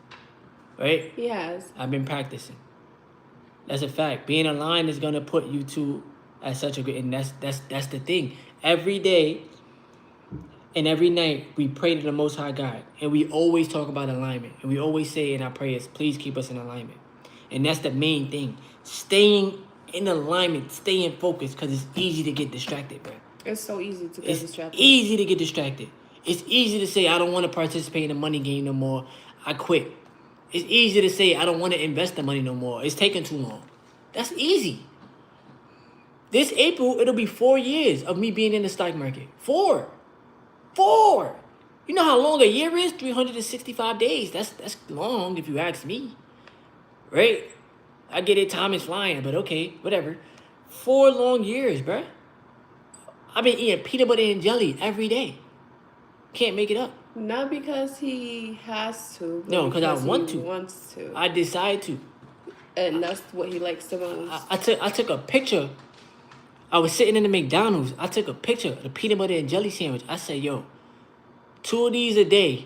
Speaker 3: right?
Speaker 2: He has.
Speaker 3: I've been practicing. That's a fact. Being aligned is gonna put you to at such a good, and that's the thing. Every day and every night we pray to the Most High God, and we always talk about alignment, and we always say in our prayers, "Please keep us in alignment," and that's the main thing. Staying in alignment, staying focused, because it's easy to get distracted, bro.
Speaker 2: It's so easy to get distracted.
Speaker 3: Easy to get distracted. It's easy to say I don't want to participate in the money game no more. I quit. It's easy to say I don't want to invest the money no more. It's taking too long. That's easy. This April, it'll be 4 years of me being in the stock market. 4. You know how long a year is? 365 days. That's long if you ask me. Right? I get it, time is flying, but okay, whatever. 4 long years, bruh. I've been eating peanut butter and jelly every day. Can't make it up.
Speaker 2: Not because he has to. But
Speaker 3: No, because I want
Speaker 2: he
Speaker 3: to.
Speaker 2: Wants to.
Speaker 3: I decide to.
Speaker 2: And that's what he likes the most.
Speaker 3: I took a picture. I was sitting in the McDonald's. I took a picture of the peanut butter and jelly sandwich. I said, yo, 2 of these a day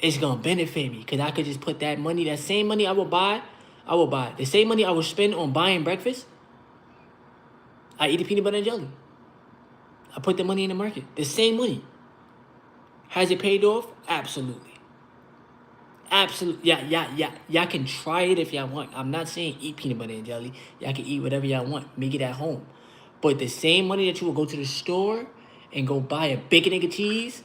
Speaker 3: is going to benefit me. Because I could just put that money, that same money I will buy. The same money I would spend on buying breakfast, I eat the peanut butter and jelly. I put the money in the market. The same money. Has it paid off? Absolutely. Absolutely. Yeah. Y'all can try it if y'all want. I'm not saying eat peanut butter and jelly. Y'all can eat whatever y'all want. Make it at home. But the same money that you will go to the store and go buy a bacon, egg, and cheese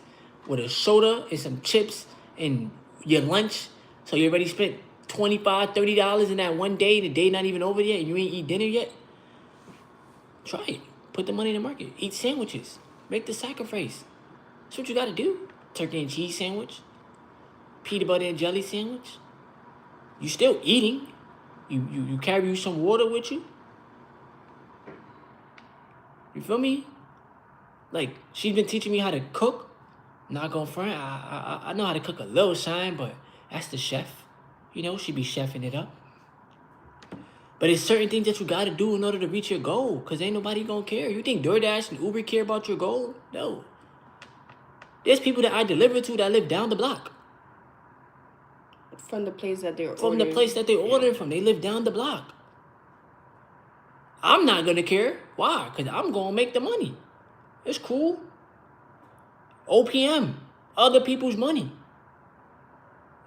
Speaker 3: with a soda and some chips and your lunch. So you already spent $25, $30 in that one day, the day not even over yet, and you ain't eat dinner yet? Try it. Put the money in the market. Eat sandwiches. Make the sacrifice. That's what you gotta do. Turkey and cheese sandwich. Peanut butter and jelly sandwich. You still eating. You carry you some water with you. You feel me? Like, she's been teaching me how to cook. Not gonna front. I know how to cook a little shine, but that's the chef. You know, she be chefing it up. But it's certain things that you gotta do in order to reach your goal, because ain't nobody gonna care. You think DoorDash and Uber care about your goal? No. There's people that I deliver to that live down the block.
Speaker 2: From the place that they're
Speaker 3: From the place that they ordered from. They live down the block. I'm not gonna care. Why? Because I'm gonna make the money. It's cool. OPM. Other people's money.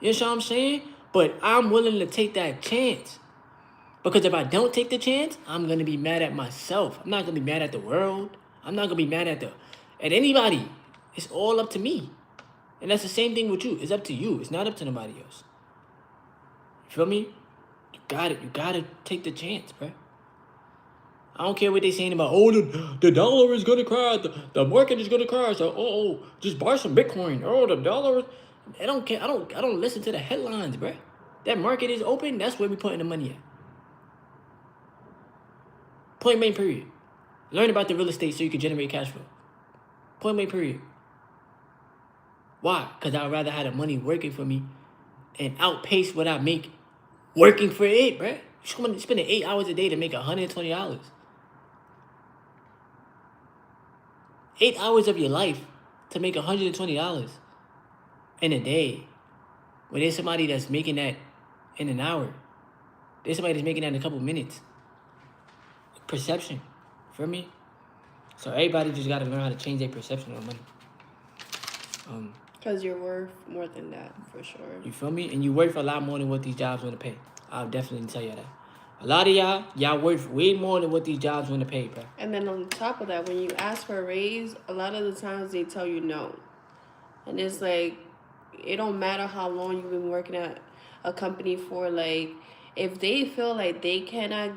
Speaker 3: You know what I'm saying? But I'm willing to take that chance. Because if I don't take the chance, I'm going to be mad at myself. I'm not going to be mad at the world. I'm not going to be mad at anybody. It's all up to me. And that's the same thing with you. It's up to you. It's not up to nobody else. You feel me? You got it. You got to take the chance, bro. I don't care what they saying about, oh, the dollar is going to crash. The market is going to crash. Oh, just buy some Bitcoin. Oh, the dollar. I don't care. I don't listen to the headlines, bro. That market is open. That's where we putting the money at. Point blank period. Learn about the real estate so you can generate cash flow. Point blank period. Why? Because I'd rather have the money working for me and outpace what I make working for it, bruh. You're spending 8 hours a day to make $120. 8 hours of your life to make $120 in a day. When there's somebody that's making that in an hour. There's somebody that's making that in a couple minutes. Perception. For me? So everybody just got to learn how to change their perception of money.
Speaker 2: Because you're worth more than that, for sure.
Speaker 3: You feel me? And you worth a lot more than what these jobs want to pay. I'll definitely tell you that. A lot of y'all worth way more than what these jobs want to pay, bro.
Speaker 2: And then on top of that, when you ask for a raise, a lot of the times they tell you no. And it's like, it don't matter how long you've been working at a company for, like, if they feel like they cannot,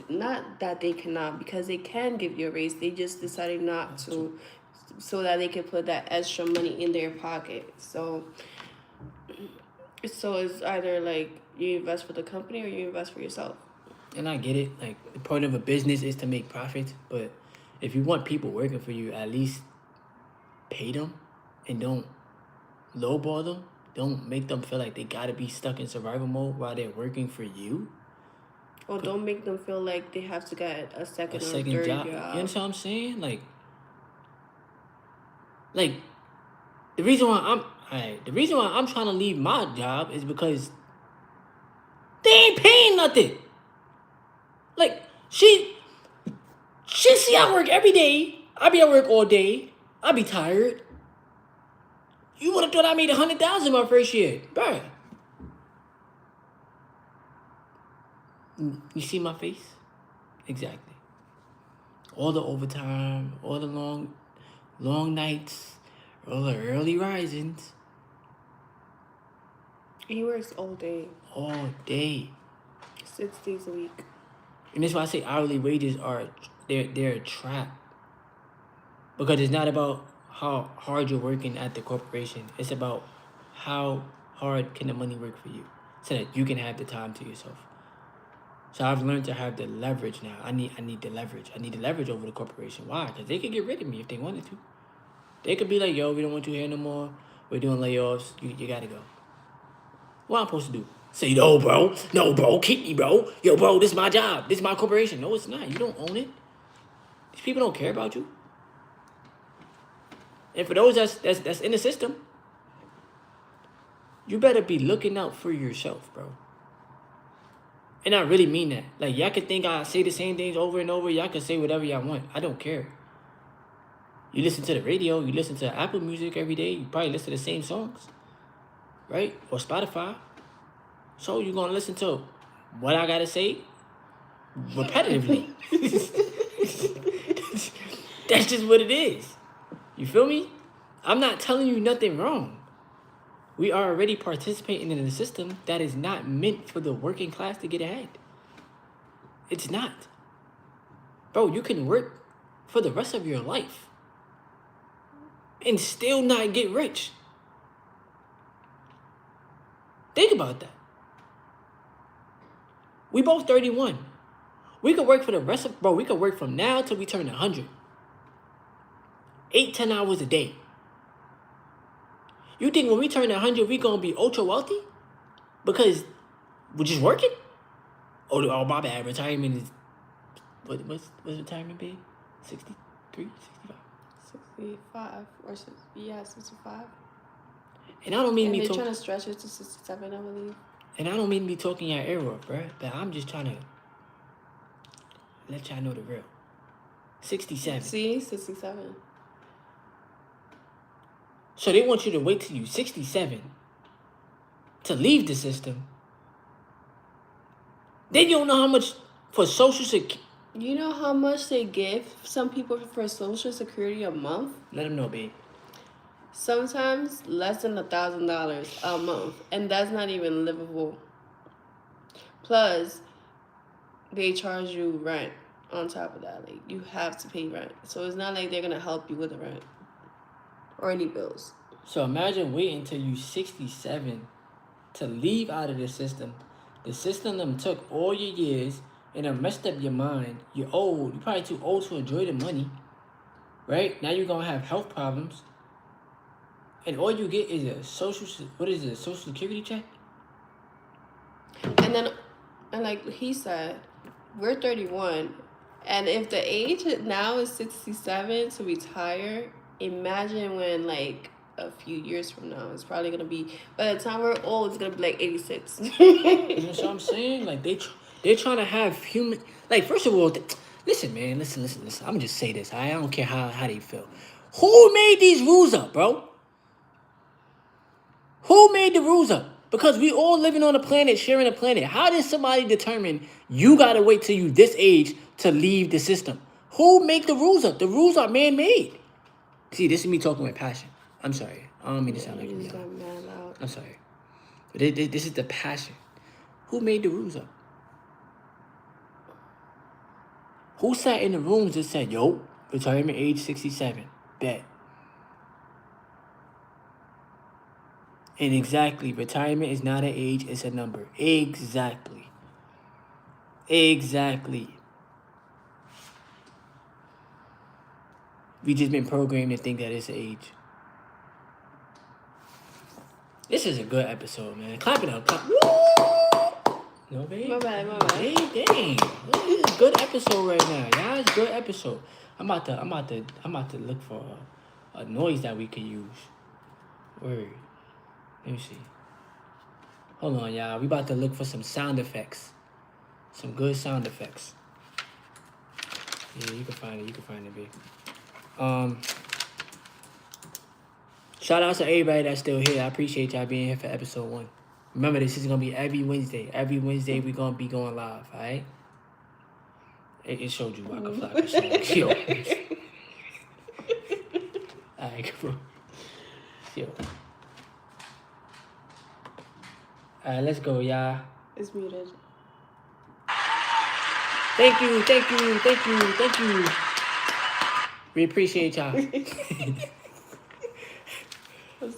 Speaker 2: not that they cannot, because they can give you a raise, they just decided not to, so that they can put that extra money in their pocket. So it's either like you invest for the company or you invest for yourself.
Speaker 3: And I get it. Like, the point of a business is to make profits, but if you want people working for you, at least pay them and don't lowball them. Don't make them feel like they gotta be stuck in survival mode while they're working for you.
Speaker 2: Or don't make them feel like they have to get a second or third job.
Speaker 3: You know what I'm saying? Like the reason why I'm trying to leave my job is because they ain't paying nothing. Like, she see I work every day. I be at work all day. I be tired. You would have thought I made $100,000 my first year, bro. You see my face? Exactly. All the overtime, all the long nights, all the early risings.
Speaker 2: He works all day.
Speaker 3: All day.
Speaker 2: 6 days a week.
Speaker 3: And that's why I say hourly wages they're a trap. Because it's not about how hard you're working at the corporation. It's about how hard can the money work for you so that you can have the time to yourself. So I've learned to have the leverage now. I need the leverage. I need the leverage over the corporation. Why? Because they could get rid of me if they wanted to. They could be like, yo, we don't want you here no more. We're doing layoffs. You got to go. What am I supposed to do? Say, no, bro. No, bro. Keep me, bro. Yo, bro, this is my job. This is my corporation. No, it's not. You don't own it. These people don't care about you. And for those that's in the system, you better be looking out for yourself, bro. And I really mean that. Like, y'all can think I say the same things over and over. Y'all can say whatever y'all want. I don't care. You listen to the radio. You listen to Apple Music every day. You probably listen to the same songs. Right? Or Spotify. So you're going to listen to what I got to say repetitively. That's just what it is. You feel me? I'm not telling you nothing wrong. We are already participating in a system that is not meant for the working class to get ahead. It's not. Bro, you can work for the rest of your life and still not get rich. Think about that. We both 31. We could work for the rest of, bro, we could work from now till we turn 100. 8-10 hours a day. You think when we turn 100, we gonna be ultra wealthy? Because we're just working? Oh, my bad. Retirement is, what's retirement pay? 63, 65?
Speaker 2: 65 or 65.
Speaker 3: And I don't mean
Speaker 2: And
Speaker 3: me
Speaker 2: they're
Speaker 3: talking.
Speaker 2: trying to stretch it to 67, I believe.
Speaker 3: And I don't mean to be talking your ear off, bro. But I'm just trying to let y'all know the real. 67.
Speaker 2: See, 67.
Speaker 3: So they want you to wait till you 67 to leave the system. Then you don't know how much for Social Security.
Speaker 2: You know how much they give some people for Social Security a month?
Speaker 3: Let them know, babe.
Speaker 2: Sometimes less than $1,000 a month, and that's not even livable. Plus, they charge you rent on top of that. Like, you have to pay rent, so it's not like they're gonna help you with the rent or any bills.
Speaker 3: So imagine waiting until you 67 to leave out of the system. The system them took all your years and it messed up your mind. You're old. You're probably too old to enjoy the money. Right? Now you're gonna have health problems. And all you get is a social security check?
Speaker 2: And then, and like he said, we're 31, and if the age now is 67 to retire, imagine when like a few years from now, it's probably gonna be, by the time we're old, it's gonna be like 86.
Speaker 3: You know what I'm saying? Like they're trying to have human. Like first of all, listen, man, listen. I'm gonna just say this. I don't care how they feel. Who made these rules up, bro? Who made the rules up? Because we all living on a planet, sharing a planet. How did somebody determine you gotta wait till you this age to leave the system? Who make the rules up? The rules are man-made. See, this is me talking with passion. I'm sorry. I don't mean to sound like
Speaker 2: You
Speaker 3: me.
Speaker 2: just got mad loud.
Speaker 3: I'm sorry. But this is the passion. Who made the rules up? Who sat in the rooms and said, yo, retirement age 67? Bet. And exactly, retirement is not an age, it's a number. Exactly. We just been programmed to think that it's an age. This is a good episode, man. Clap it up. Clap. Woo! No, babe.
Speaker 2: My bad.
Speaker 3: Hey, dang. This is a good episode right now, y'all. It's a good episode. I'm about to look for a noise that we could use. Word. Let me see. Hold on, y'all. We about to look for some sound effects. Some good sound effects. Yeah, you can find it, babe. Shout out to everybody that's still here. I appreciate y'all being here for episode 1. Remember, this is gonna be every Wednesday. Every Wednesday we gonna be going live, alright? It showed you Waka Flocka song. Yo. Alright, come on. Yo. Alright, let's go, y'all.
Speaker 2: It's muted.
Speaker 3: Thank you. We appreciate y'all.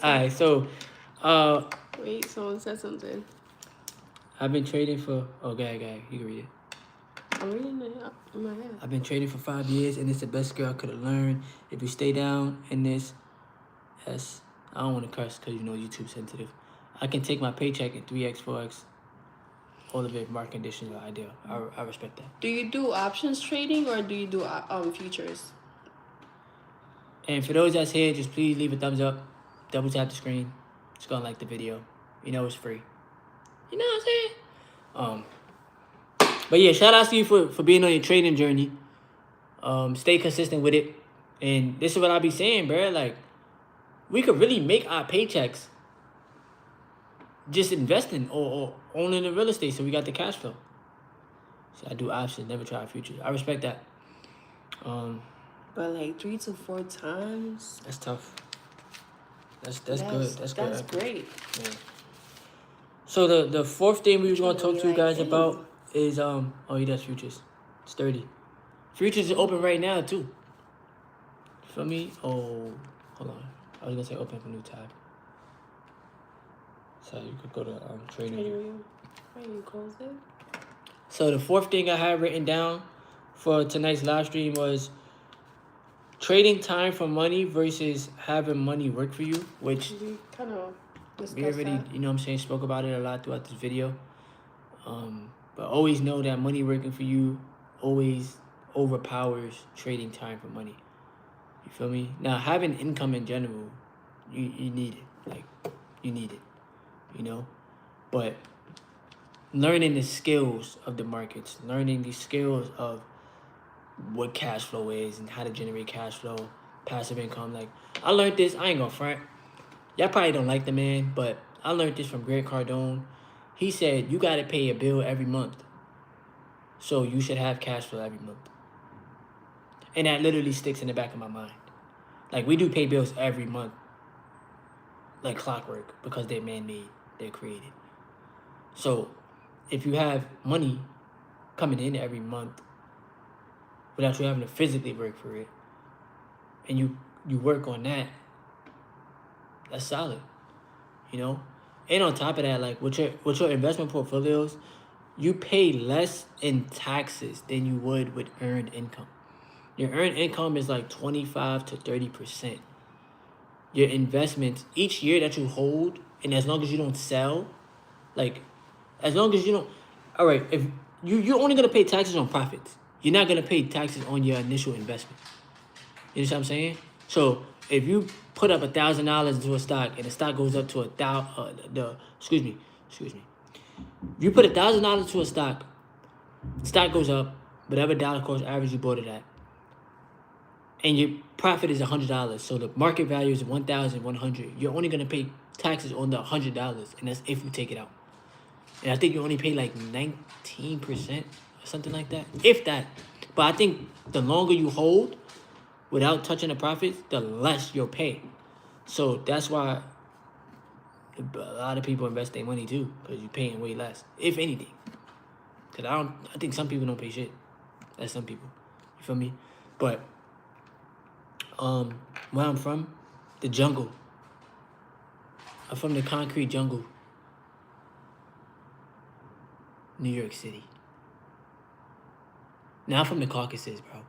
Speaker 3: Alright, so
Speaker 2: Wait, someone said something.
Speaker 3: I've been trading for okay, you can read it.
Speaker 2: I'm reading it up in my head.
Speaker 3: I've been trading for 5 years and it's the best skill I could have learned. If you stay down in this, yes, I don't want to curse because you know YouTube's sensitive. I can take my paycheck in 3x, 4x, all of it, market conditions are ideal. I respect that.
Speaker 2: Do you do options trading or do you do futures?
Speaker 3: And for those that's here, just please leave a thumbs up, double tap the screen, just gonna like the video. You know it's free. You know what I'm saying? But yeah, shout out to you for being on your trading journey. Stay consistent with it. And this is what I be saying, bro. Like, we could really make our paychecks just investing or owning the real estate so we got the cash flow. So I do options, never try futures. I respect that.
Speaker 2: But But like 3 to 4 times,
Speaker 3: That's tough. That's good. That's good
Speaker 2: that's
Speaker 3: equity.
Speaker 2: great.
Speaker 3: Yeah. So the fourth thing we was
Speaker 2: I'm
Speaker 3: gonna
Speaker 2: gonna
Speaker 3: talk
Speaker 2: be
Speaker 3: to you
Speaker 2: like,
Speaker 3: guys
Speaker 2: dang.
Speaker 3: about is oh yeah, that's futures. It's 30. Futures is open right now too. For me, oh hold on. I was gonna say open for new tab. So you could go to trading view.
Speaker 2: Why you close it?
Speaker 3: So the fourth thing I had written down for tonight's live stream was trading time for money versus having money work for you, which
Speaker 2: We kind of
Speaker 3: we
Speaker 2: discussed
Speaker 3: already,
Speaker 2: that.
Speaker 3: you know what I'm saying, spoke about it a lot throughout this video. But always know that money working for you always overpowers trading time for money. You feel me? Now, having income in general, you need it. Like, you need it, you know? But learning the skills of the markets, learning the skills of what cash flow is and how to generate cash flow, passive income. Like, I learned this, I ain't gonna front. Y'all probably don't like the man, but I learned this from Grant Cardone. He said, you gotta pay a bill every month. So you should have cash flow every month. And that literally sticks in the back of my mind. Like, we do pay bills every month, like clockwork, because they're man-made, they're created. So if you have money coming in every month without you having to physically work for it, and you work on that, that's solid, you know? And on top of that, like with your investment portfolios, you pay less in taxes than you would with earned income. Your earned income is like 25 to 30%. Your investments each year that you hold, and as long as you don't sell, like as long as you don't, all right, if you're only gonna pay taxes on profits, you're not gonna pay taxes on your initial investment. You know what I'm saying? So if you put up $1,000 into a stock and the stock goes up to excuse me, if you put $1,000 into a stock goes up, whatever dollar cost average you bought it at, and your profit is $100. So the market value is 1,100. You're only gonna pay taxes on the $100, and that's if you take it out. And I think you only pay like 19% or something like that, if that. But I think the longer you hold without touching the profits, the less you'll pay. So that's why a lot of people invest their money too, because you're paying way less, if anything. Because I think some people don't pay shit. That's some people. You feel me? But where I'm from, the jungle. I'm from the concrete jungle, New York City. Now I'm from the Caucasus, bro.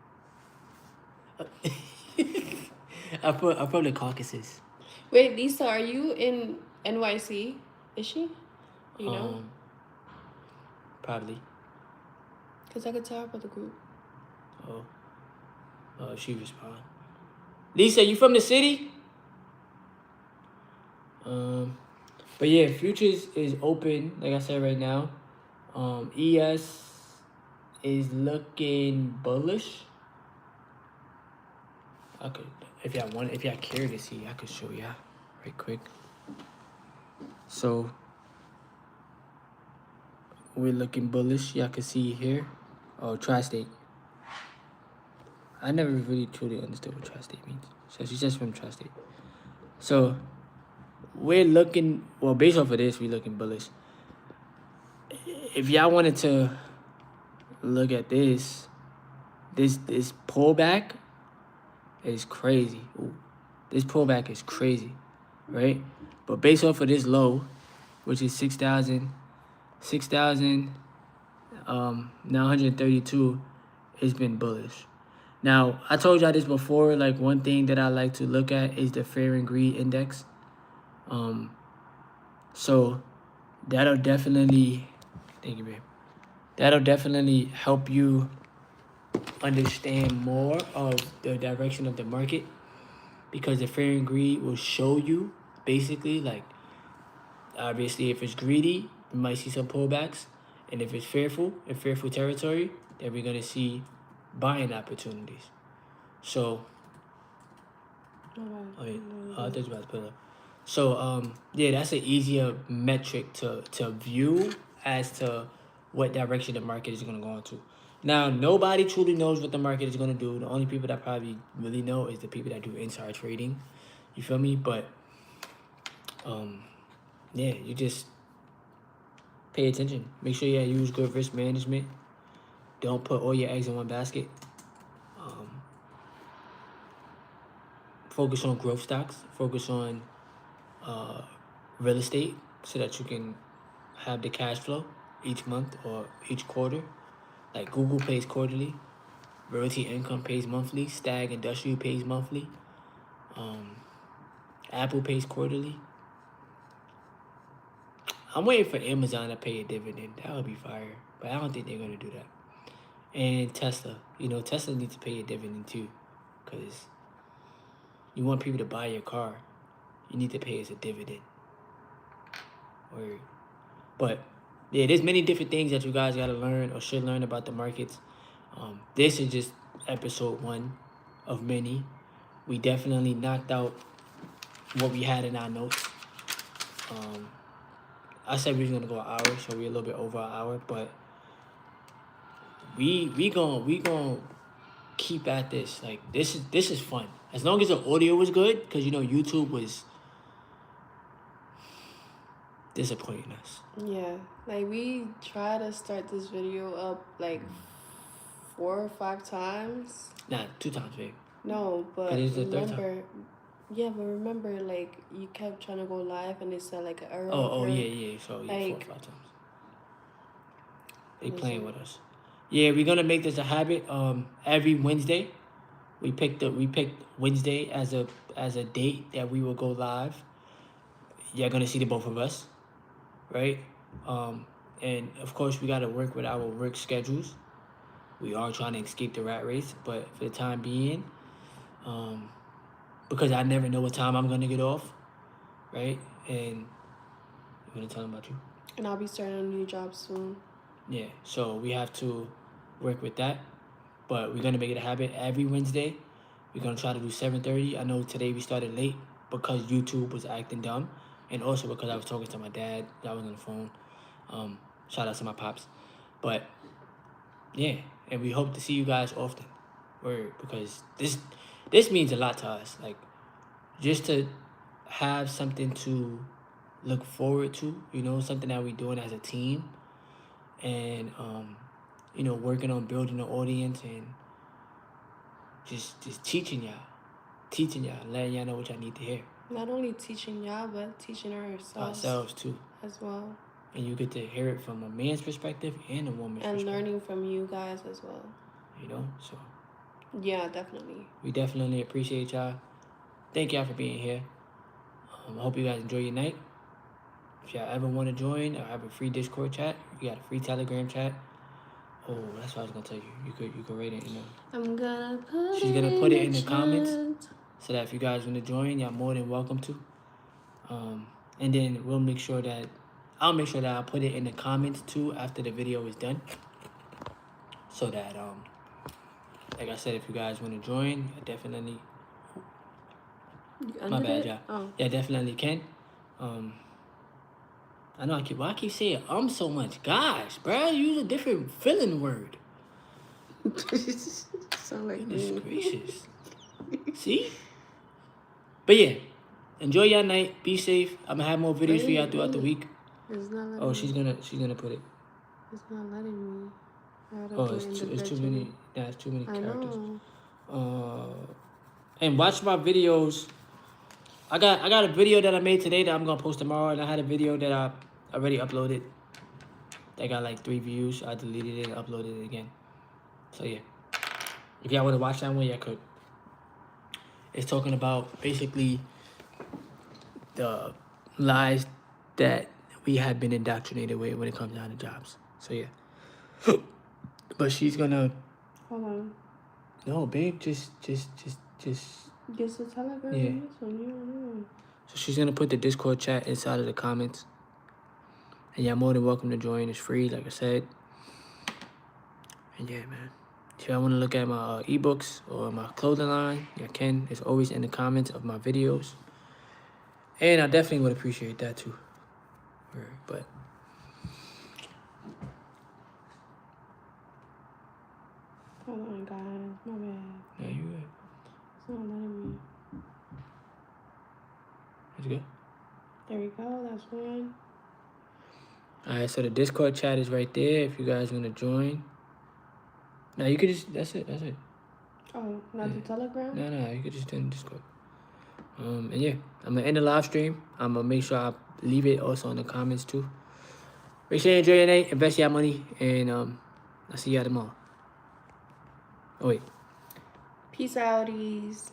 Speaker 3: I'm from the Caucasus.
Speaker 2: Wait, Lisa, are you in NYC? Is she? You know?
Speaker 3: Probably.
Speaker 2: Because I could tell about the group.
Speaker 3: Oh, she respond. Lisa, you from the city? But yeah, futures is open, like I said right now. ES is looking bullish. I could, if y'all care to see, I could show y'all right quick. So we're looking bullish. Y'all can see here. Oh, tri-state. I never really truly understood what tri-state means. So she's just from tri-state. So we're looking, well, based off of this, we're looking bullish. If y'all wanted to look at this pullback is crazy. Ooh, this pullback is crazy, right? But based off of this low, which is 6,932, it's been bullish. Now, I told y'all this before, like one thing that I like to look at is the fear and greed index. So that'll definitely, thank you, babe. That'll definitely help you understand more of the direction of the market, because the fear and greed will show you basically, like, obviously if it's greedy, we might see some pullbacks, and if it's fearful, in fearful territory, then we're gonna see buying opportunities. So I thought you were about to put it up. So yeah, that's an easier metric to view as to what direction the market is gonna go into. Now, nobody truly knows what the market is going to do. The only people that probably really know is the people that do inside trading. You feel me? But um, yeah, you just pay attention. Make sure you use good risk management. Don't put all your eggs in one basket. Um, focus on growth stocks. Focus on uh, real estate so that you can have the cash flow each month or each quarter. Like Google pays quarterly, Realty Income pays monthly, Stag Industrial pays monthly, um, Apple pays quarterly. I'm waiting for Amazon to pay a dividend. That would be fire, but I don't think they're gonna do that. And Tesla, Tesla needs to pay a dividend too, because you want people to buy your car, you need to pay as a dividend. Or, but yeah, there's many different things that you guys gotta learn or should learn about the markets. This is just episode 1 of many. We definitely knocked out what we had in our notes. I said we was gonna go an hour, so we're a little bit over an hour, but we gonna keep at this. Like this is fun. As long as the audio was good, because YouTube was disappointing us.
Speaker 2: Yeah, like we try to start this video up like 4 or 5 times.
Speaker 3: Nah, 2 times, babe.
Speaker 2: No, but
Speaker 3: But it's the third time.
Speaker 2: remember, yeah, but remember, like you kept trying to go live and it said like an error.
Speaker 3: Oh
Speaker 2: occurred.
Speaker 3: yeah. So yeah, 4 or
Speaker 2: Like
Speaker 3: 5 times. They
Speaker 2: listen.
Speaker 3: playing with us. Yeah, we're gonna make this a habit. Every Wednesday, we picked Wednesday as a date that we will go live. You're gonna see the both of us, right? And of course we gotta work with our work schedules. We are trying to escape the rat race, but for the time being, because I never know what time I'm gonna get off, right? And I'm gonna tell them about you.
Speaker 2: And I'll be starting a new job soon.
Speaker 3: Yeah, so we have to work with that, but we're gonna make it a habit every Wednesday. We're gonna try to do 7:30. I know today we started late because YouTube was acting dumb, and also because I was talking to my dad. I was on the phone. Shout out to my pops, but yeah, and we hope to see you guys often. Because this means a lot to us. Like just to have something to look forward to. Something that we're doing as a team, and working on building an audience and just teaching y'all, letting y'all know what y'all need to hear.
Speaker 2: Not only teaching y'all, but teaching
Speaker 3: Ourselves too.
Speaker 2: as well.
Speaker 3: And you get to hear it from a man's perspective and a woman's
Speaker 2: and
Speaker 3: perspective.
Speaker 2: learning from you guys as well.
Speaker 3: So
Speaker 2: Yeah, definitely.
Speaker 3: we definitely appreciate y'all. Thank y'all for being here. I hope you guys enjoy your night. If y'all ever want to join or have a free Discord chat, you got a free Telegram chat. Oh, that's what I was gonna tell you. You could rate it.
Speaker 2: I'm gonna put.
Speaker 3: She's gonna put it in the comments, so that if you guys want to join, y'all more than welcome to. And then I'll make sure that I'll put it in the comments too after the video is done, so that like I said, if you guys want to join, I definitely. My bad, y'all.
Speaker 2: Oh.
Speaker 3: Yeah, definitely can. I know I keep saying so much. Gosh, bro, use a different filling word.
Speaker 2: Sound like
Speaker 3: Goodness
Speaker 2: me.
Speaker 3: gracious. See? But yeah, enjoy your night. Be safe. I'm gonna have more videos for y'all throughout the week.
Speaker 2: It's not letting
Speaker 3: Oh,
Speaker 2: me.
Speaker 3: she's gonna put it.
Speaker 2: It's not letting me.
Speaker 3: Oh, it's too many. Yeah, it's too many
Speaker 2: I
Speaker 3: characters.
Speaker 2: know.
Speaker 3: And watch my videos. I got a video that I made today that I'm gonna post tomorrow, and I had a video that I already uploaded. That got like 3 views. I deleted it and uploaded it again. So yeah, if y'all want to watch that one, y'all could. It's talking about basically the lies that we have been indoctrinated with when it comes down to jobs. So yeah. But she's gonna.
Speaker 2: Hold on.
Speaker 3: No, babe, just.
Speaker 2: Guess the Telegram.
Speaker 3: Yeah.
Speaker 2: This one, you don't know.
Speaker 3: So she's gonna put the Discord chat inside of the comments. And y'all more than welcome to join. It's free, like I said. And yeah, man. If y'all want to look at my ebooks or my clothing line, y'all can. It's always in the comments of my videos. And I definitely would appreciate that too. But
Speaker 2: Hold on, guys. My bad.
Speaker 3: Yeah, you good.
Speaker 2: It's not letting me.
Speaker 3: Let's go.
Speaker 2: There we go. That's one.
Speaker 3: All right, so the Discord chat is right there if you guys want to join. Now you could just, that's it.
Speaker 2: Oh, not the Telegram?
Speaker 3: No, you could just join the Discord. And yeah, I'm gonna end the live stream. I'm gonna make sure I leave it also in the comments too. Make sure you enjoy your night, invest your money, and I'll see y'all tomorrow. Oh wait.
Speaker 2: Peace outies.